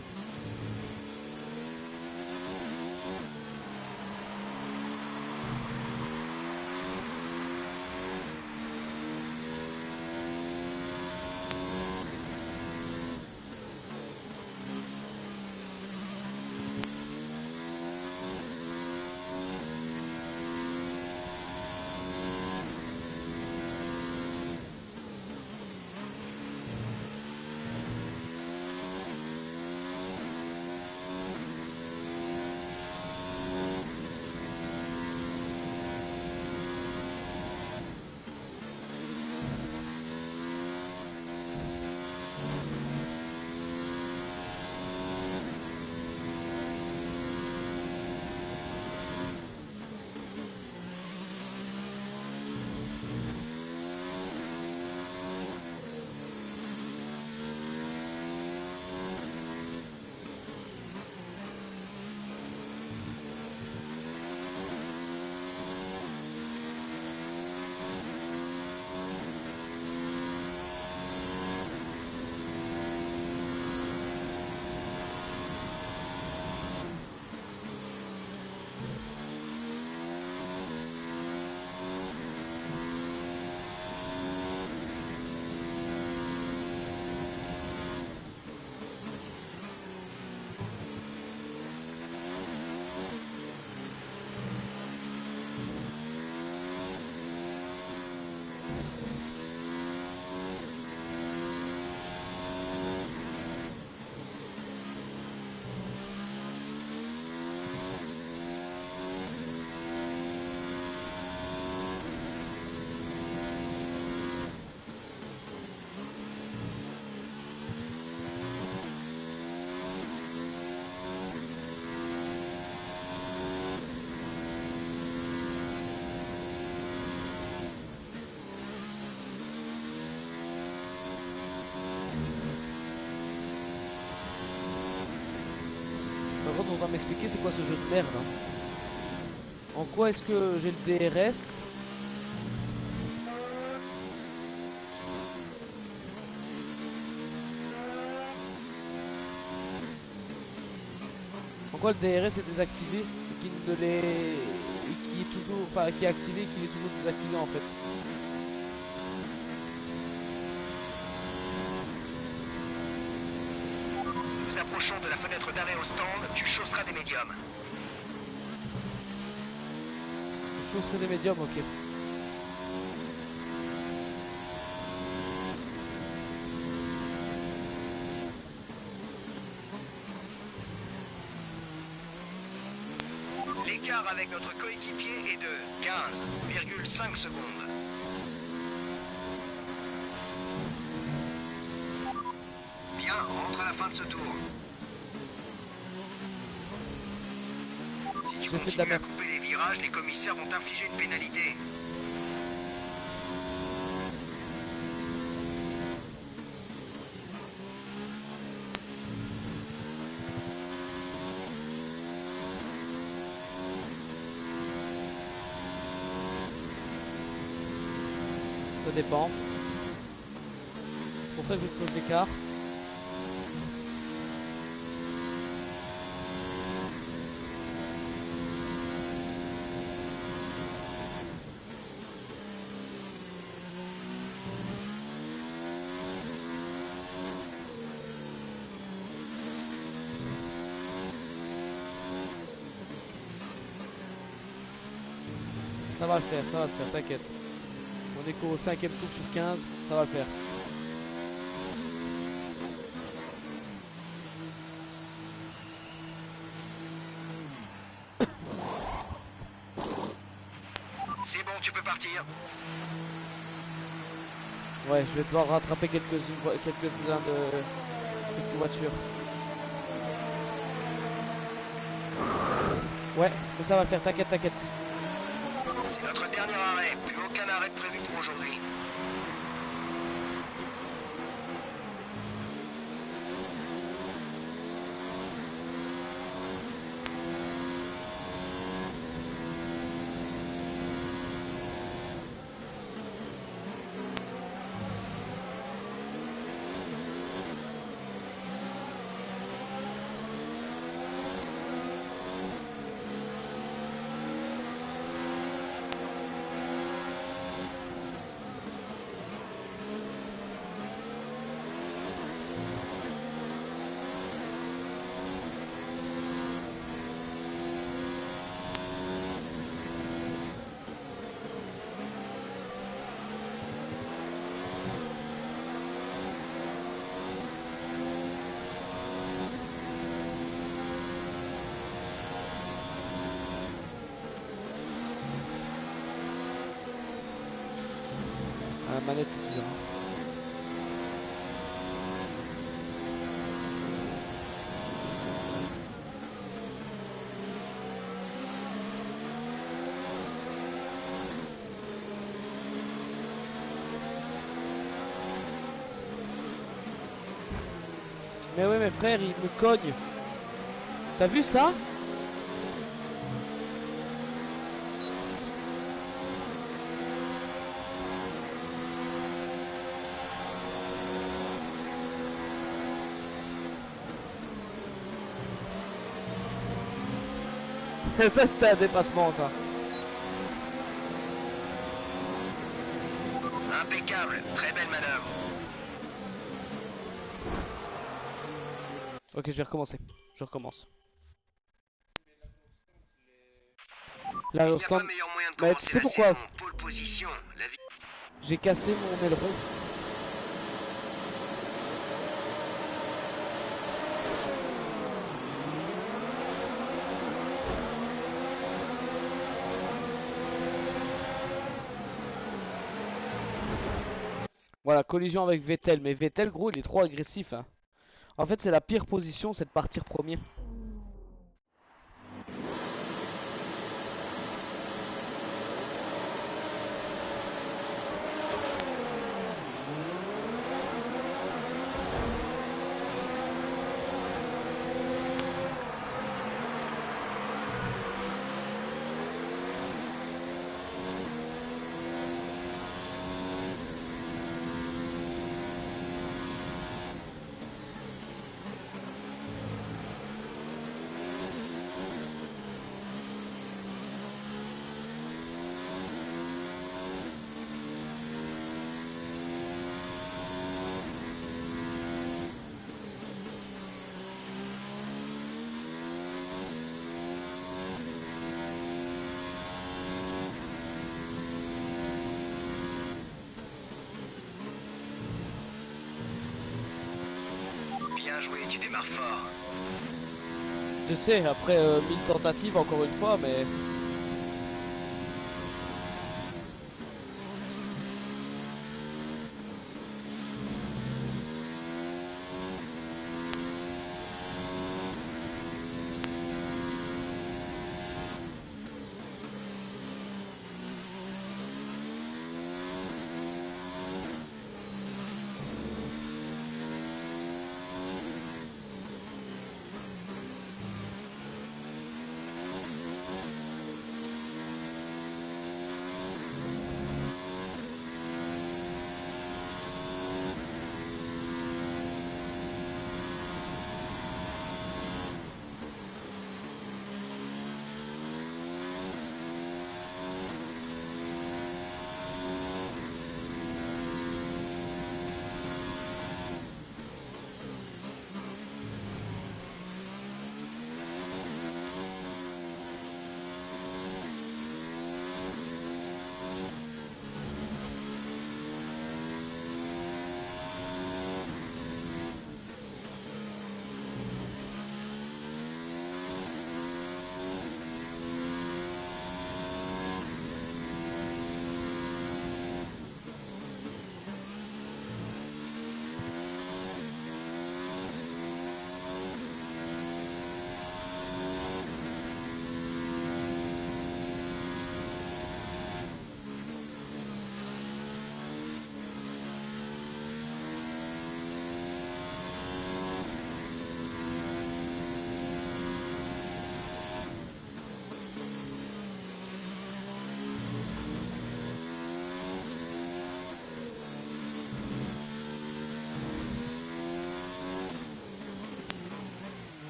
on va m'expliquer c'est quoi ce jeu de merde hein. En quoi est-ce que j'ai le DRS? En quoi le DRS est désactivé et qui ne l'est... et qui est toujours... enfin qui est activé et qui est toujours désactivé en fait. Nous approchons de la fenêtre d'arrêt au stand, tu chausseras des médiums. Je serait des médiums, ok. L'écart avec notre coéquipier est de 15,5 secondes. Bien, rentre à la fin de ce tour. Si tu continues à couper les virages, les commissaires vont t'infliger une pénalité. Ça dépend. C'est pour ça que je pose l'écart. Ça va le faire, t'inquiète. On est qu'au 5ème tour sur 15, ça va le faire. C'est bon, tu peux partir. Ouais, je vais devoir rattraper quelques-uns de quelques voitures. Ouais, mais ça va le faire, t'inquiète. C'est notre dernier arrêt. Plus aucun arrêt de prévu pour aujourd'hui. La manette c'est dur. Mais ouais, mes frères, il me cogne. T'as vu ça? Ça c'était un dépassement ça. Impeccable, très belle manœuvre. Ok, je vais recommencer. Je recommence. Là, Il au n'y a stand, pas meilleur moyen de bah, tu commencer sais la pourquoi saison. Pole position, la vie. j'ai cassé mon aileron. Voilà, collision avec Vettel. Mais Vettel, gros, il est trop agressif. Hein. En fait, c'est la pire position, c'est de partir premier. joué, tu démarres fort. Je sais, après 1000 tentatives encore une fois, mais...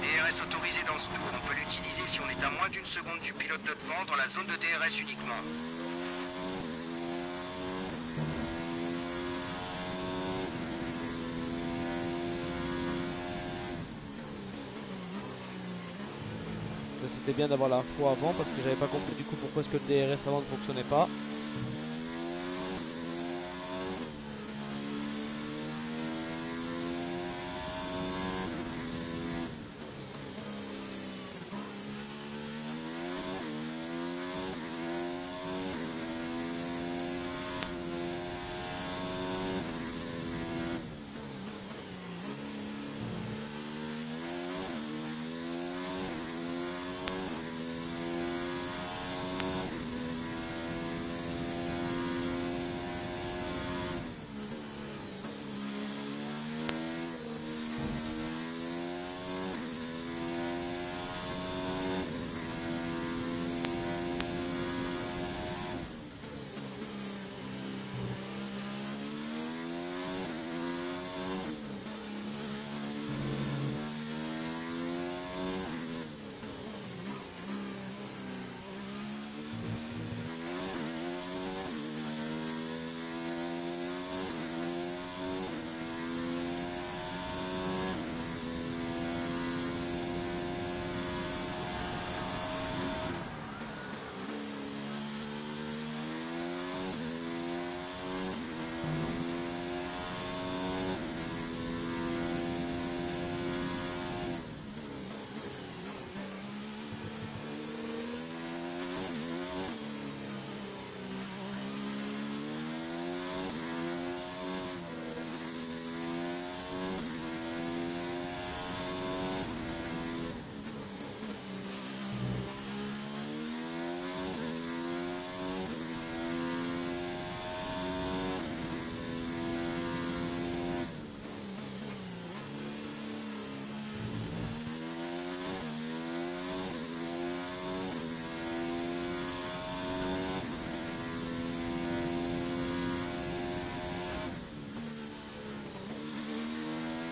DRS autorisé dans ce tour. On peut l'utiliser si on est à moins d'une seconde du pilote de devant dans la zone de DRS uniquement. Ça c'était bien d'avoir l'info avant parce que j'avais pas compris du coup pourquoi est-ce que le DRS avant ne fonctionnait pas.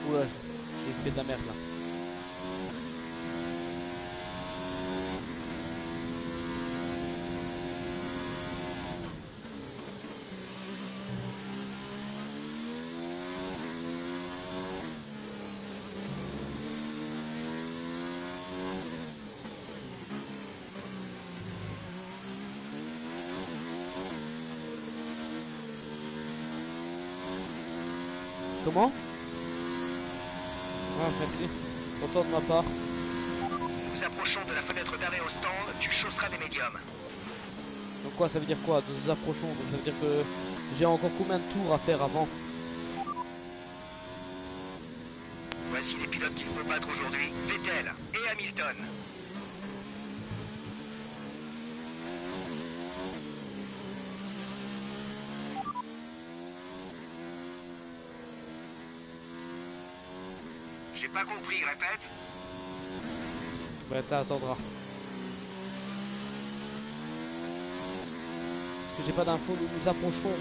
Oula, j'ai fait de la merde là. Comment? Ah, merci. Content de ma part. Nous approchons de la fenêtre d'arrêt au stand, tu chausseras des médiums. Donc quoi, ça veut dire quoi? Nous approchons, donc ça veut dire que j'ai encore combien de tours à faire avant? Voici les pilotes qu'il faut battre aujourd'hui, Vettel et Hamilton. J'ai pas compris, répète. Bah t'attendras. Parce que j'ai pas d'infos, nous approchons.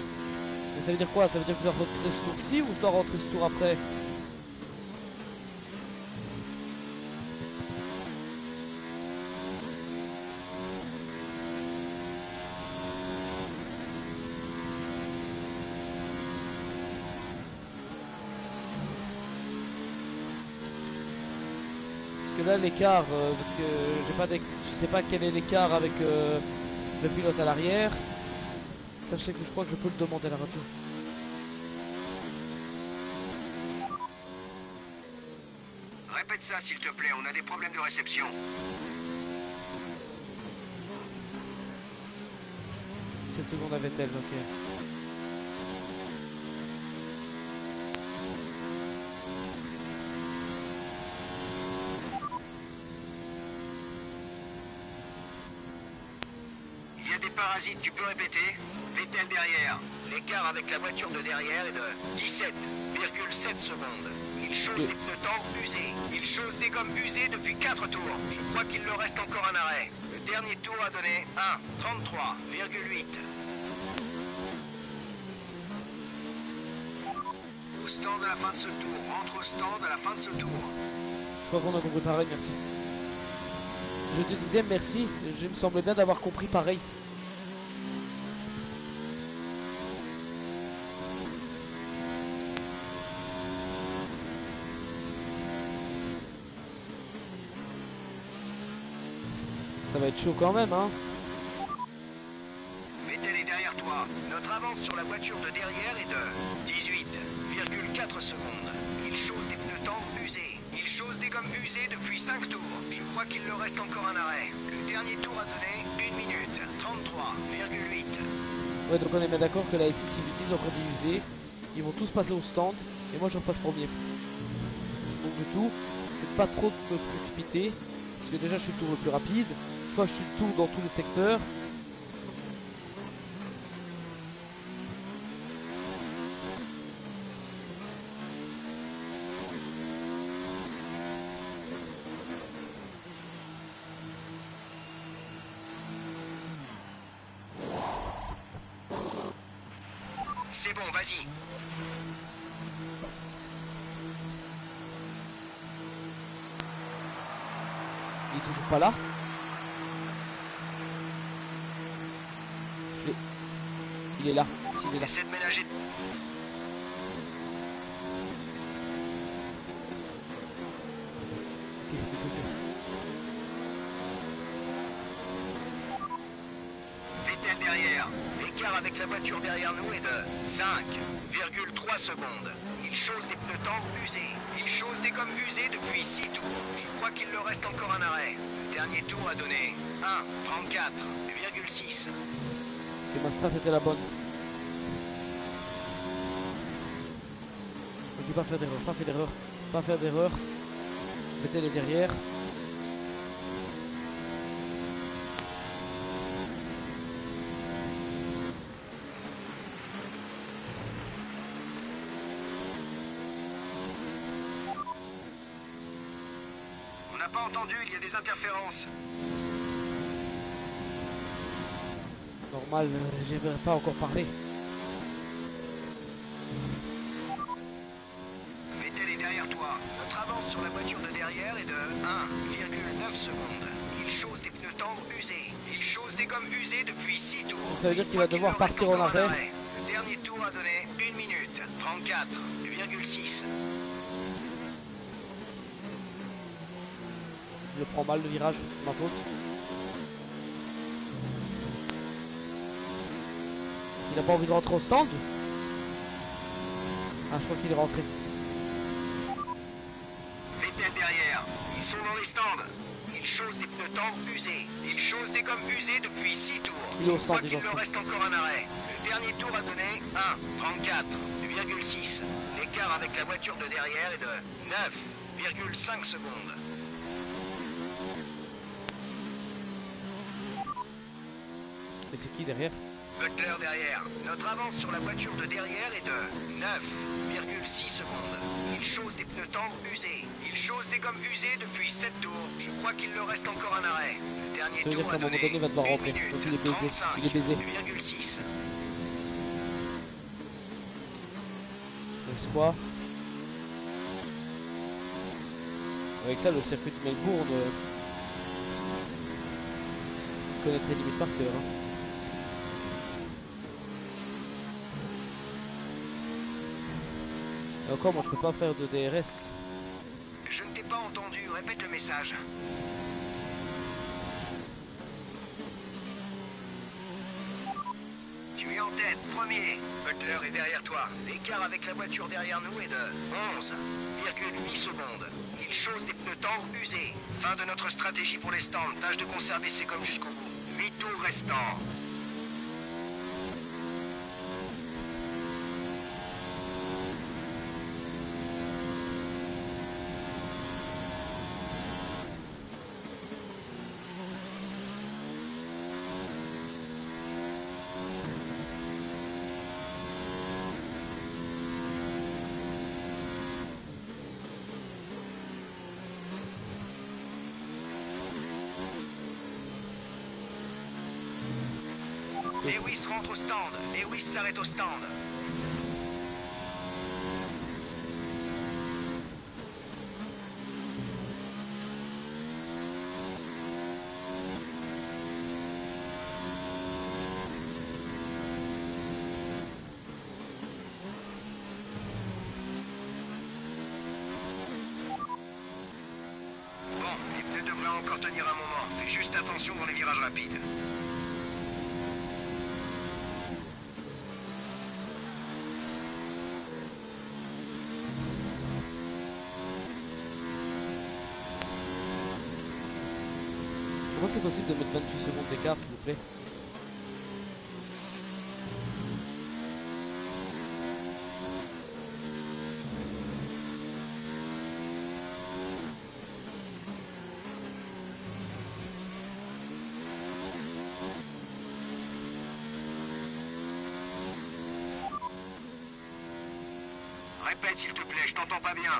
Mais ça veut dire quoi? Ça veut dire que je dois rentrer ce tour-ci ou je dois rentrer ce tour après? Parce que là l'écart, parce que j'ai pas je sais pas quel est l'écart avec le pilote à l'arrière. Sachez que je crois que je peux le demander à la radio. Répète ça s'il te plaît, on a des problèmes de réception. 7 secondes à Vettel, ok. Il y a des parasites, tu peux répéter? Vettel derrière. L'écart avec la voiture de derrière est de 17,7 secondes. Il chausse des pneus tendres usés. Il chausse des gommes usées depuis 4 tours. Je crois qu'il leur reste encore un arrêt. Le dernier tour a donné 1,33,8. Au stand à la fin de ce tour. Rentre au stand à la fin de ce tour. Je crois qu'on a compris pareil, merci. Je te disais merci, je me semblais bien d'avoir compris pareil. Ça va être chaud quand même, hein. Vettel est derrière toi. Notre avance sur la voiture de derrière est de 18,4 secondes. Il chausse des pneus tendres usés. Il chausse des gommes usées depuis 5 tours. Je crois qu'il leur reste encore un arrêt. Le dernier tour a donné 1 minute 33,8. Ouais, donc on est bien d'accord que la S6 ils l'utilisent encore des usés. Ils vont tous passer au stand et moi je repasse premier. Donc du tout, c'est pas trop de me précipiter. Parce que déjà je suis le tour le plus rapide. Je crois que je suis le tour dans tous les secteurs. C'est bon, vas-y. Il est toujours pas là. Il est là. S'il est là. Essaie de ménager. Vettel derrière. L'écart avec la voiture derrière nous est de 5,3 secondes. Il chausse des pneus tendres usés. Il chausse des gommes usées depuis 6 tours. Je crois qu'il leur reste encore un arrêt. Le dernier tour a donné 1,34,6. Et ma strat était la bonne. On dit pas faire d'erreur, pas faire d'erreur, pas faire d'erreur. Vettel est derrière. On n'a pas entendu, il y a des interférences. Normal, j'aimerais pas encore parler. Vettel est derrière toi. Notre avance sur la voiture de derrière est de 1,9 secondes. Il chausse des pneus tendres usés. Il chausse des gommes usées depuis 6 tours. Ça veut dire qu'il va devoir partir en arrêt. Le dernier tour a donné 1 minute 34,6. Je le prends mal le virage, c'est ma faute. Il a pas envie de rentrer au stand? Ah, je crois qu'il est rentré. Vettel derrière. Ils sont dans les stands. Ils chaussent des pneus tendres usés. Ils chaussent des gommes usées depuis 6 tours. Il est au Je crois stand, qu'il les leur enfants. reste encore un arrêt. Le dernier tour a donné 1,34,6. L'écart avec la voiture de derrière est de 9,5 secondes. Mais c'est qui derrière? Butler derrière. Notre avance sur la voiture de derrière est de 9,6 secondes. Il chausse des pneus tendres usés. Il chausse des gommes usées depuis 7 tours. Je crois qu'il leur reste encore un arrêt. Le dernier Ça veut dire tour qu'à a un moment donné donné, il va devoir 1 rentrer. minute Donc il est baisé. 35,6. Il est baisé. C'est quoi? Avec ça, le circuit de Melbourne, je connaîtrais limite par cœur. Hein. Et encore, moi je peux pas faire de DRS. Je ne t'ai pas entendu. Répète le message. Tu es en tête, premier. Butler est derrière toi. L'écart avec la voiture derrière nous est de 11,8 secondes. Il chausse des pneus tendres usés. Fin de notre stratégie pour les stands. Tâche de conserver ces gommes jusqu'au bout. 8 tours restants. Lewis rentre au stand. Lewis s'arrête au stand. Bon, les pneus devraient encore tenir un moment. Fais juste attention dans les virages rapides. Comment c'est possible de mettre 28 secondes d'écart, s'il vous plaît? Répète s'il te plaît, je t'entends pas bien.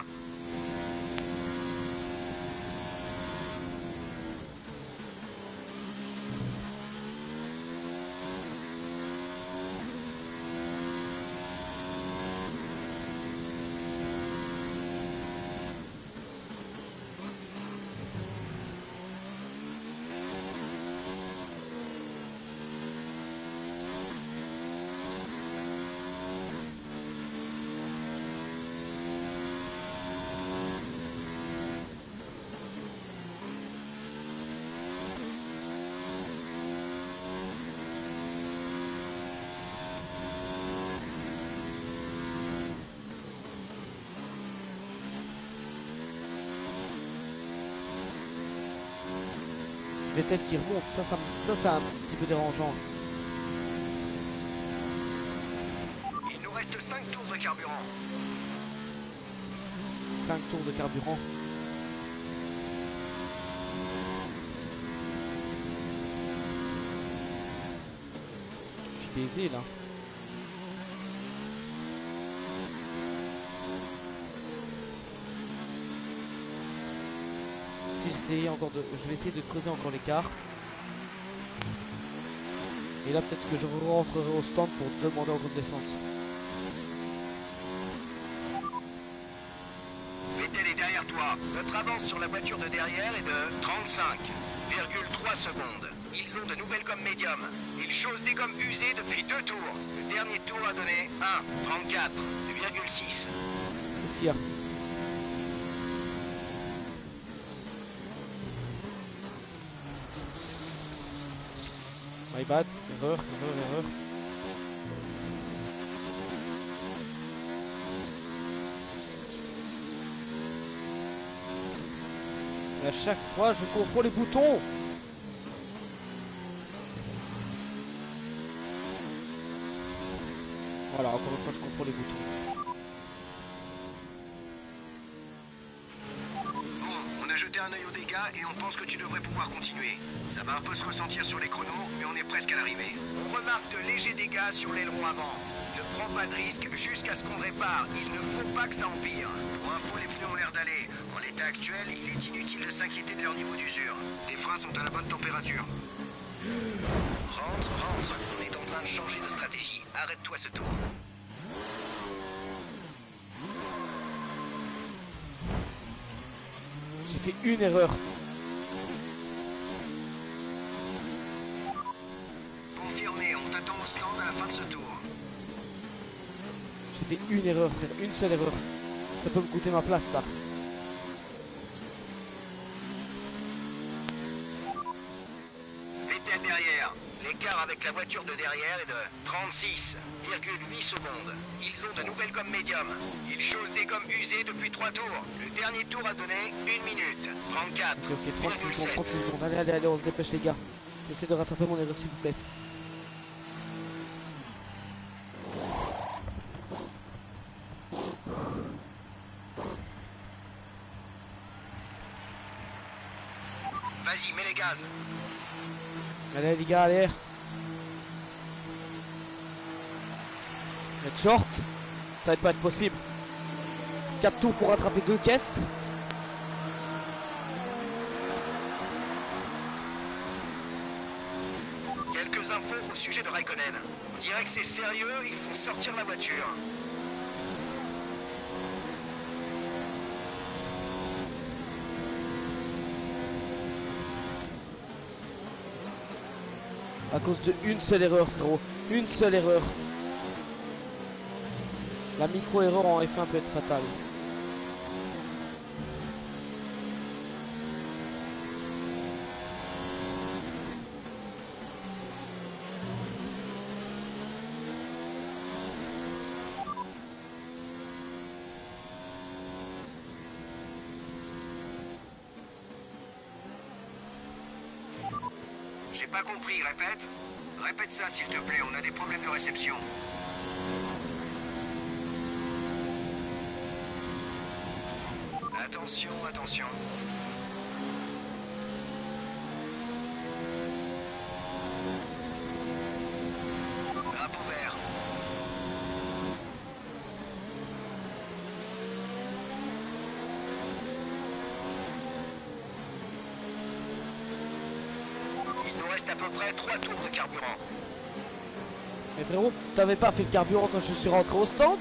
Vettel qui remonte, ça c'est un petit peu dérangeant. Il nous reste 5 tours de carburant. 5 tours de carburant. Je suis baisé là. Je vais essayer de creuser encore l'écart. Et là peut-être que je rentrerai au stand pour demander encore de l'essence. Vettel est derrière toi. Notre avance sur la voiture de derrière est de 35,3 secondes. Ils ont de nouvelles gommes médium. Ils chaussent des gommes usées depuis 2 tours. Le dernier tour a donné 1,34,6. Qu'est-ce qu'il y a? My bad, erreur. Et à chaque fois, je confonds les boutons. Voilà, encore une fois, je confonds les boutons. Bon, on a jeté un œil aux dégâts et on pense que tu devrais pouvoir continuer. Ça va un peu se ressentir sur les chronos, mais on est presque à l'arrivée. On remarque de légers dégâts sur l'aileron avant. Ne prends pas de risque jusqu'à ce qu'on répare. Il ne faut pas que ça empire. Pour info, les pneus ont l'air d'aller. En l'état actuel, il est inutile de s'inquiéter de leur niveau d'usure. Tes freins sont à la bonne température. Rentre, rentre. On est en train de changer de stratégie. Arrête-toi ce tour. J'ai fait une erreur. Confirmé, on t'attend au stand à la fin de ce tour. J'ai fait une erreur, frère. Une seule erreur. Ça peut me coûter ma place, ça. Vettel derrière. L'écart avec la voiture de derrière est de 36,8 secondes. Ils ont de nouvelles gommes médium. Ils chaussent des gommes usées depuis 3 tours. Le dernier tour a donné 1 minute. 34,7. Ok, 36 secondes, 36 secondes. Allez, allez, allez, on se dépêche, les gars. J'essaie de rattraper mon erreur, s'il vous plaît. Vas-y, mets les gaz. Allez, les gars, allez. Être short, ça va pas être possible. 4 tours pour rattraper 2 caisses. Quelques infos au sujet de Raikkonen. On dirait que c'est sérieux, il faut sortir la voiture. À cause de une seule erreur, frérot. Une seule erreur. La micro-erreur en F1 peut être fatale. J'ai pas compris, répète. Répète ça s'il te plaît, on a des problèmes de réception. Attention, attention. Drapeau vert. Il nous reste à peu près 3 tours de carburant. Mais frérot, t'avais pas fait le carburant quand je suis rentré au stand?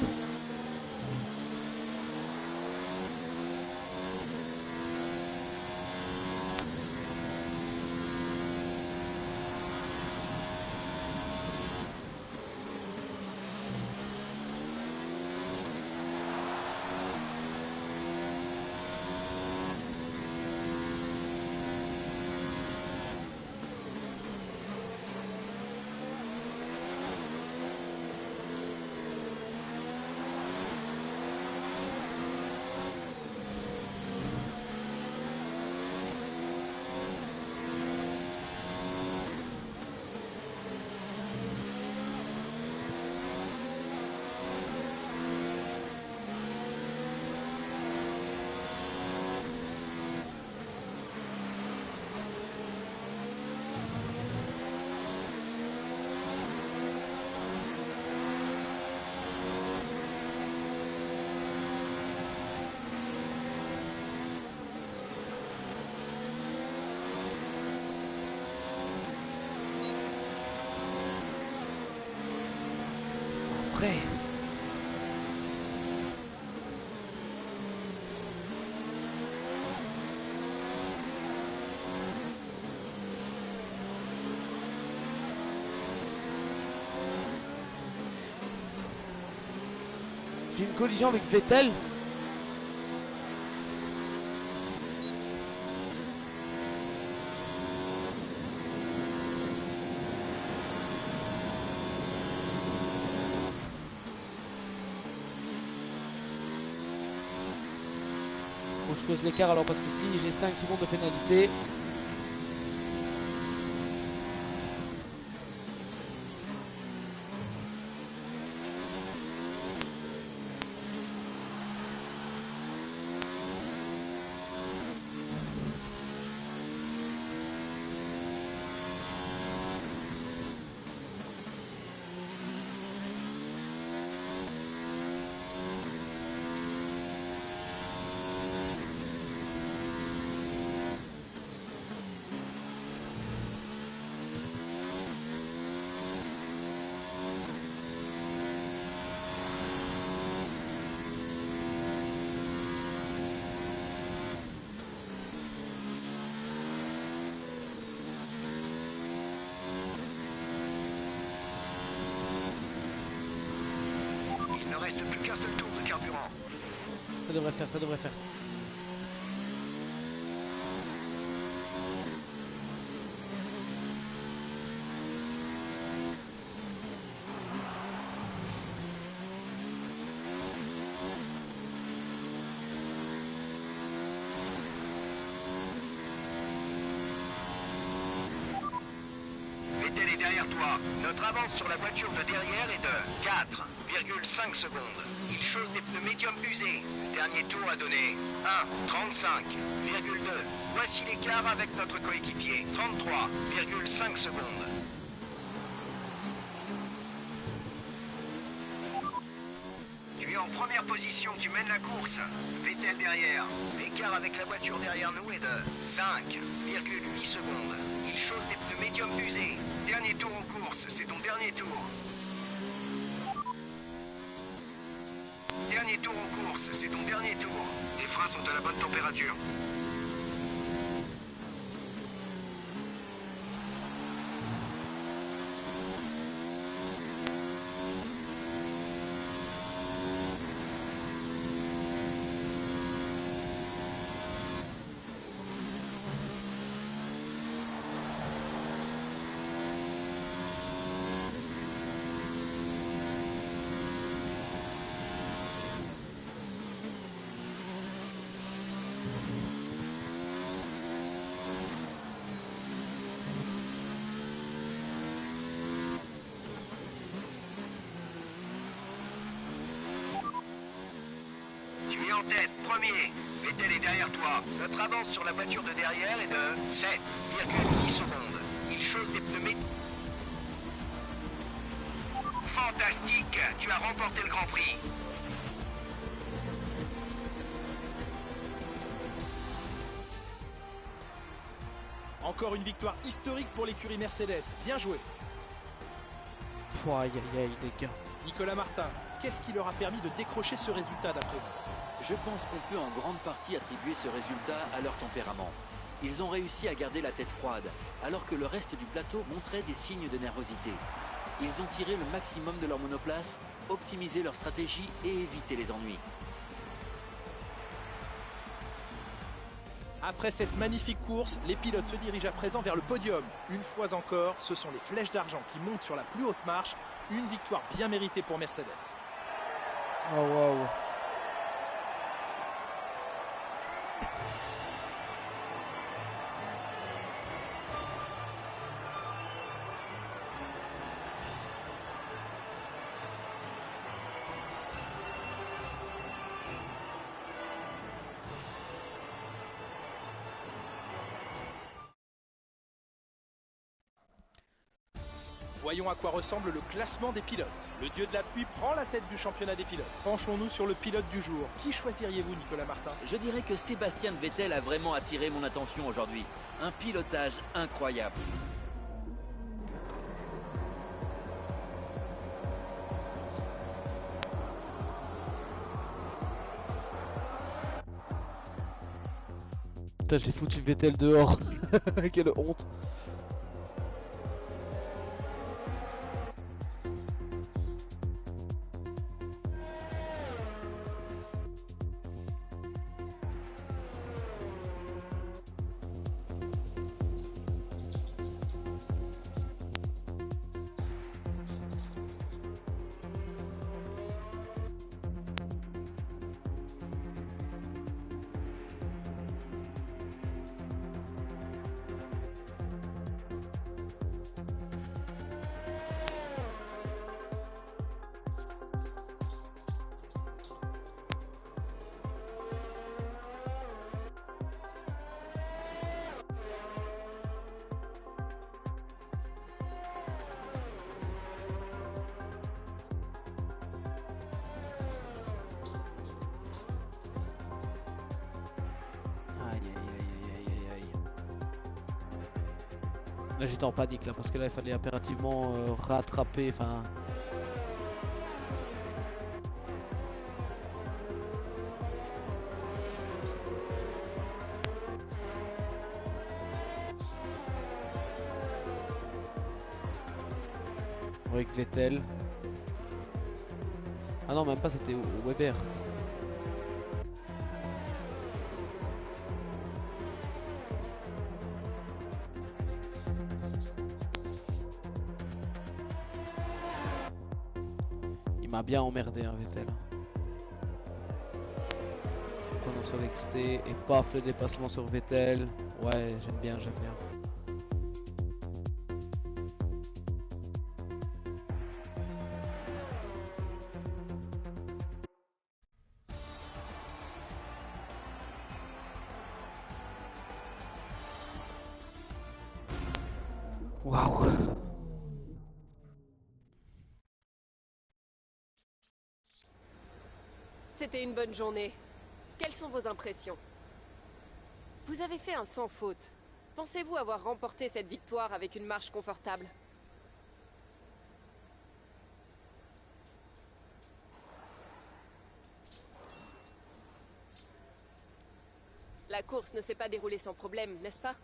Après. J'ai une collision avec Vettel. Faut que je creuse l'écart alors parce que si j'ai 5 secondes de pénalité. Il ne reste plus qu'un seul tour de carburant. Ça devrait faire, ça devrait faire. Vettel est derrière toi. Notre avance sur la voiture de derrière est de 4,5 secondes. Il chausse des pneus médium usés. Le dernier tour a donné 1,35,2. Voici l'écart avec notre coéquipier. 33,5 secondes. Tu es en première position, tu mènes la course. Vettel derrière. L'écart avec la voiture derrière nous est de 5,8 secondes. Il chausse des pneus médium usés. Dernier tour en course, c'est ton dernier tour. Dernier tour en course, c'est ton dernier tour. Les freins sont à la bonne température. Tu es en tête, premier. Vettel est derrière toi. Notre avance sur la voiture de derrière est de 7,8 secondes. Il chausse des pneus médiums. Fantastique, tu as remporté le Grand Prix. Encore une victoire historique pour l'écurie Mercedes. Bien joué. Pouah, aïe aïe aïe les gars. Nicolas Martin, qu'est-ce qui leur a permis de décrocher ce résultat d'après vous? Je pense qu'on peut en grande partie attribuer ce résultat à leur tempérament. Ils ont réussi à garder la tête froide, alors que le reste du plateau montrait des signes de nervosité. Ils ont tiré le maximum de leur monoplace, optimisé leur stratégie et évité les ennuis. Après cette magnifique course, les pilotes se dirigent à présent vers le podium. Une fois encore, ce sont les flèches d'argent qui montent sur la plus haute marche. Une victoire bien méritée pour Mercedes. Oh waouh. Voyons à quoi ressemble le classement des pilotes. Le dieu de la pluie prend la tête du championnat des pilotes. Penchons-nous sur le pilote du jour. Qui choisiriez-vous, Nicolas Martin? Je dirais que Sébastien Vettel a vraiment attiré mon attention aujourd'hui. Un pilotage incroyable. Putain, j'ai foutu Vettel dehors. Quelle honte. Là j'étais en panique là parce que là il fallait impérativement rattraper, enfin... Avec Vettel. Ah non, même pas, c'était Weber. Il m'a bien emmerdé, hein, Vettel. Prenons sur l'XT et paf, le dépassement sur Vettel. Ouais, j'aime bien, j'aime bien. Waouh. C'était une bonne journée. Quelles sont vos impressions? Vous avez fait un sans faute. Pensez-vous avoir remporté cette victoire avec une marche confortable? La course ne s'est pas déroulée sans problème, n'est-ce pas?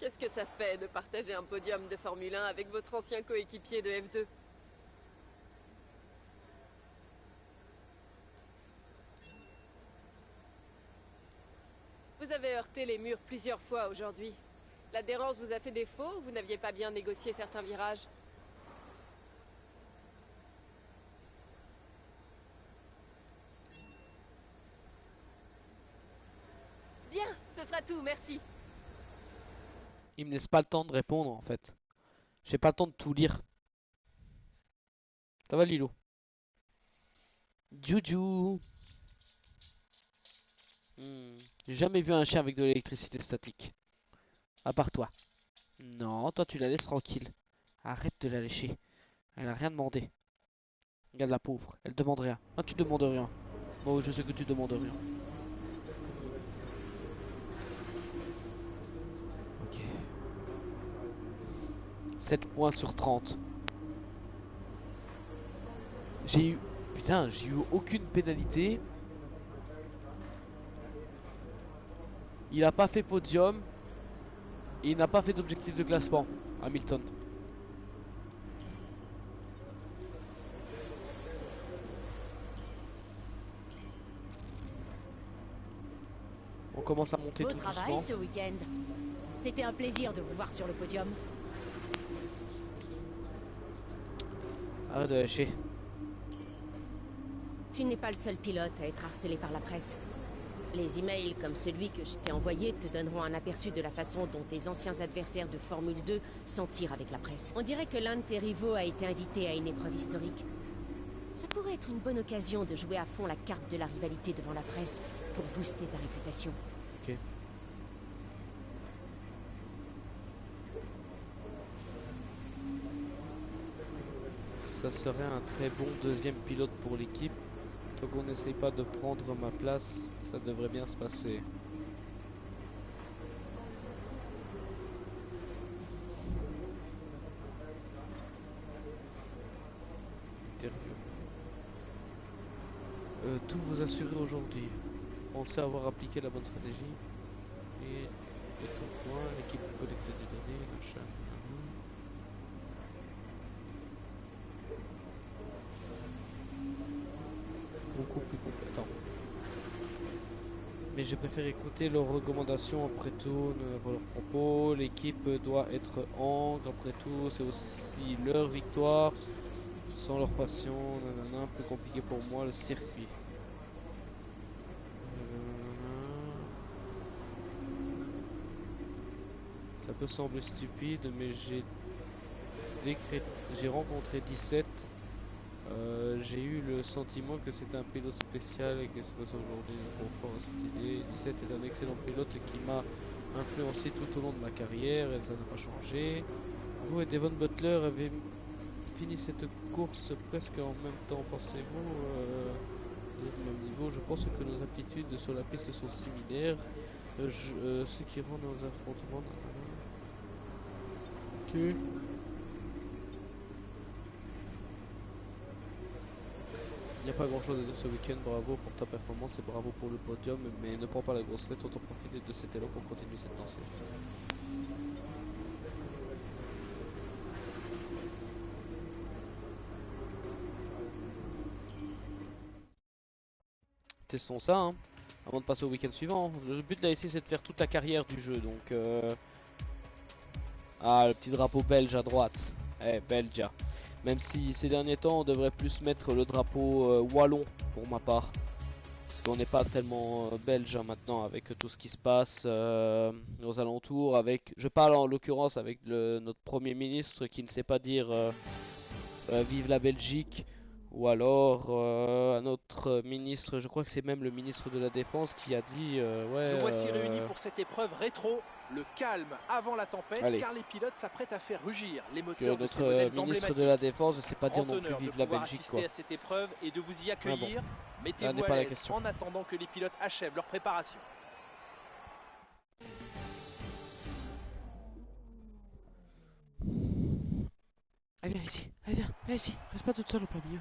Qu'est-ce que ça fait de partager un podium de Formule 1 avec votre ancien coéquipier de F2? Vous avez heurté les murs plusieurs fois aujourd'hui. L'adhérence vous a fait défaut ou vous n'aviez pas bien négocié certains virages? Bien, ce sera tout, merci. Il me laisse pas le temps de répondre en fait. J'ai pas le temps de tout lire. Ça va Lilo? Juju. J'ai jamais vu un chien avec de l'électricité statique. À part toi. Non, toi tu la laisses tranquille. Arrête de la lécher. Elle a rien demandé. Regarde la pauvre, elle demande rien. Ah, tu demandes rien. Bon, je sais que tu demandes rien. Ok. 7 points sur 30. J'ai eu... Putain, j'ai eu aucune pénalité. Il a pas fait podium. Et il n'a pas fait d'objectif de classement, Hamilton. On commence à monter Beau tout travail doucement. ce week-end. C'était un plaisir de vous voir sur le podium. Arrête de lâcher. Tu n'es pas le seul pilote à être harcelé par la presse. Les emails comme celui que je t'ai envoyé te donneront un aperçu de la façon dont tes anciens adversaires de Formule 2 s'en tirent avec la presse. On dirait que l'un de tes rivaux a été invité à une épreuve historique. Ça pourrait être une bonne occasion de jouer à fond la carte de la rivalité devant la presse pour booster ta réputation. Ok. Ça serait un très bon deuxième pilote pour l'équipe. Tant qu'on n'essaye pas de prendre ma place, ça devrait bien se passer. Interview. Tout vous assurer aujourd'hui. Pensez avoir appliqué la bonne stratégie. Et tout point, l'équipe collecte des données, machin. Beaucoup plus compétent. Mais je préfère écouter leurs recommandations après tout, leurs propos. L'équipe doit être angre après tout, c'est aussi leur victoire. Sans leur passion, nanana, plus compliqué pour moi le circuit. Ça peut sembler stupide, mais j'ai rencontré 17. J'ai eu le sentiment que c'était un pilote spécial et que c'est pas aujourd'hui confort à cette idée. 17 est un excellent pilote qui m'a influencé tout au long de ma carrière et ça n'a pas changé. Vous et Devon Butler avez fini cette course presque en même temps, pensez-vous au même niveau? Je pense que nos aptitudes sur la piste sont similaires. Ce qui rend nos affrontements... Ok. Il n'y a pas grand chose à dire ce week-end, bravo pour ta performance et bravo pour le podium, mais ne prends pas la grosse tête, autant profiter de cet élan pour continuer cette lancée. Testons ça, hein, avant de passer au week-end suivant. Le but là ici c'est de faire toute la carrière du jeu, donc Ah, le petit drapeau belge à droite. Eh, Belgia. Même si ces derniers temps on devrait plus mettre le drapeau wallon pour ma part. Parce qu'on n'est pas tellement belge hein, maintenant avec tout ce qui se passe aux alentours. Je parle en l'occurrence avec notre premier ministre qui ne sait pas dire vive la Belgique. Ou alors un autre ministre, je crois que c'est même le ministre de la Défense qui a dit ouais. Nous voici réunis pour cette épreuve rétro. Le calme avant la tempête, allez. car les pilotes s'apprêtent à faire rugir les moteurs de notre ces modèles ministre emblématiques. de la Défense, je sais pas dire non plus Grand honneur vive de la pouvoir Belgique assister quoi. à cette épreuve et de vous y accueillir. Là Mettez-vous n'est à pas la l'aise question. en attendant que les pilotes achèvent leur préparation. Allez viens ici, allez viens ici, reste pas toute seule au plein milieu.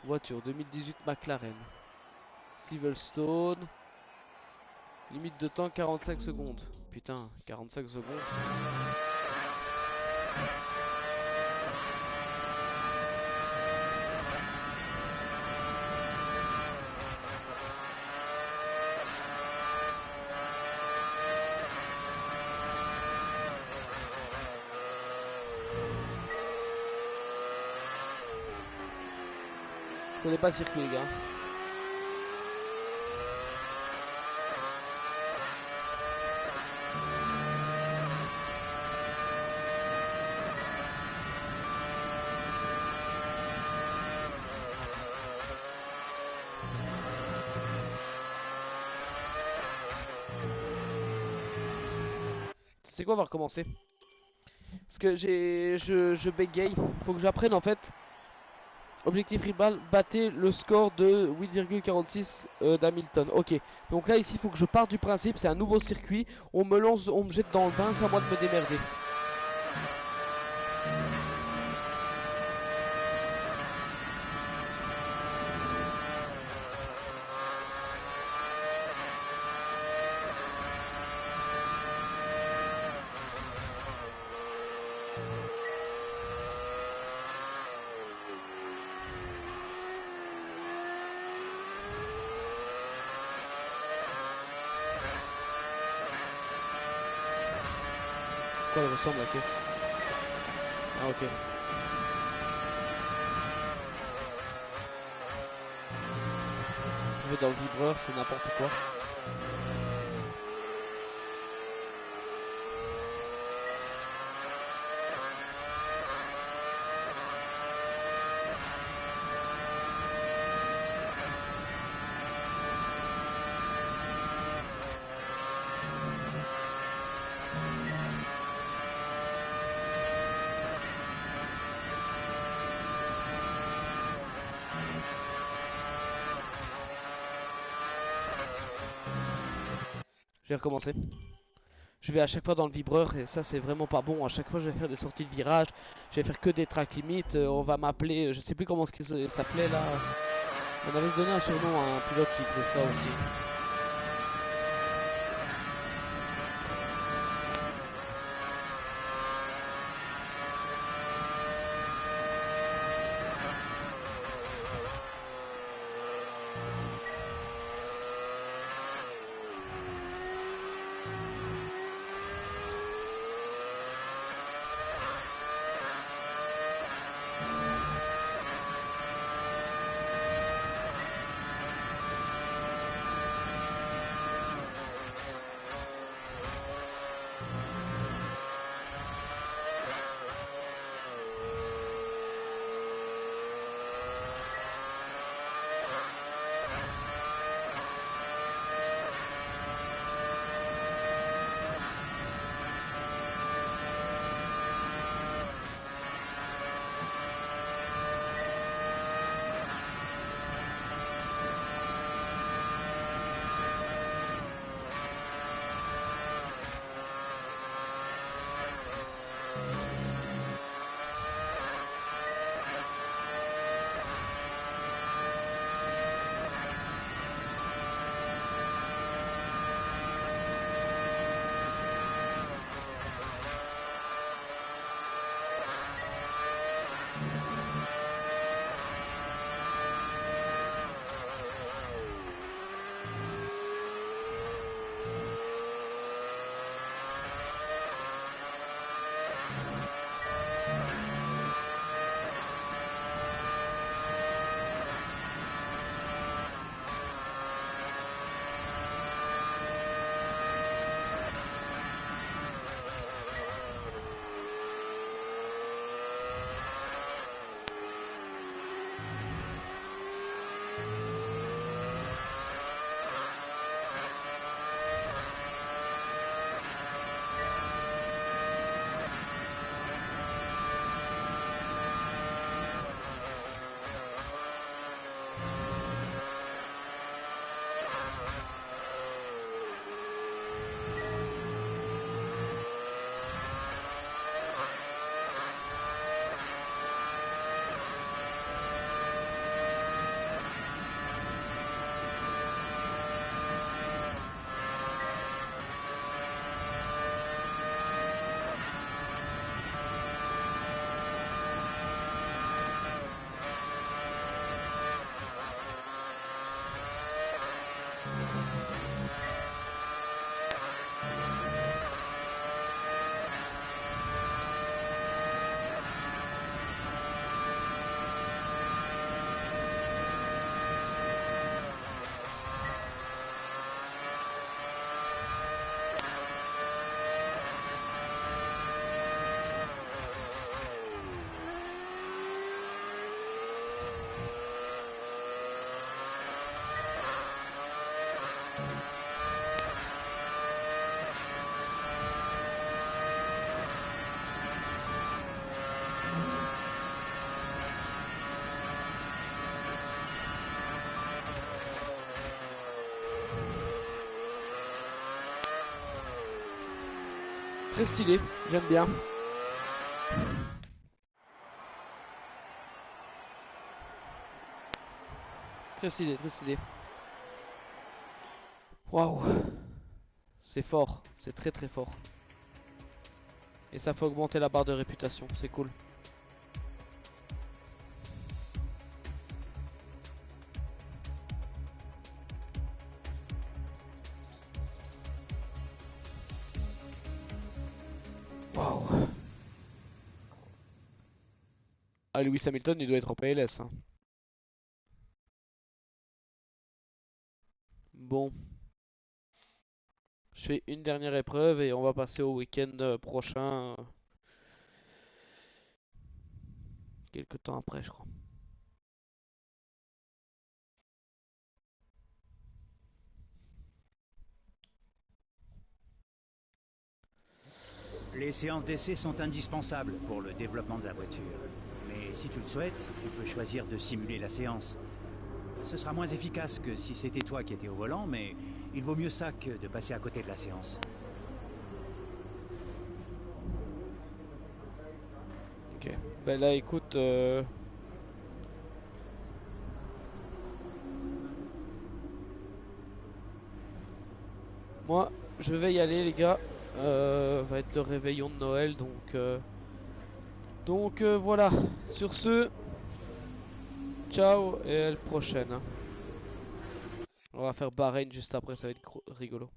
Voiture 2018 McLaren. Silverstone. Limite de temps 45 secondes. Putain, 45 secondes. Je connais pas le circuit les gars. C'est quoi, on va recommencer. Parce que je bégaye. Faut que j'apprenne en fait. Objectif rival, battez le score de 8,46 d'Hamilton. Ok, donc là ici il faut que je parte du principe, c'est un nouveau circuit. On me lance, on me jette dans le bain, c'est à moi de me démerder. Quoi elle ressemble la caisse? Ah ok. Je vais dans le vibreur, c'est n'importe quoi. Je vais recommencer. Je vais à chaque fois dans le vibreur et ça c'est vraiment pas bon. À chaque fois je vais faire des sorties de virage. Je vais faire que des track limites. On va m'appeler, je sais plus comment il s'appelait là. On avait donné un surnom à un pilote qui faisait ça aussi. Très stylé, j'aime bien. Très stylé, très stylé. Waouh. C'est fort, c'est très très fort. Et ça fait augmenter la barre de réputation, c'est cool. Waouh. Ah, Lewis Hamilton, il doit être en PLS, hein. Bon. Je fais une dernière épreuve et on va passer au week-end prochain. Quelques temps après, je crois. Les séances d'essai sont indispensables pour le développement de la voiture. Mais si tu le souhaites, tu peux choisir de simuler la séance. Ce sera moins efficace que si c'était toi qui étais au volant, mais il vaut mieux ça que de passer à côté de la séance. Ok. Ben là, écoute. Moi, je vais y aller, les gars. Va être le réveillon de Noël, donc voilà. Sur ce, ciao et à la prochaine, hein. On va faire Bahreïn juste après, ça va être rigolo.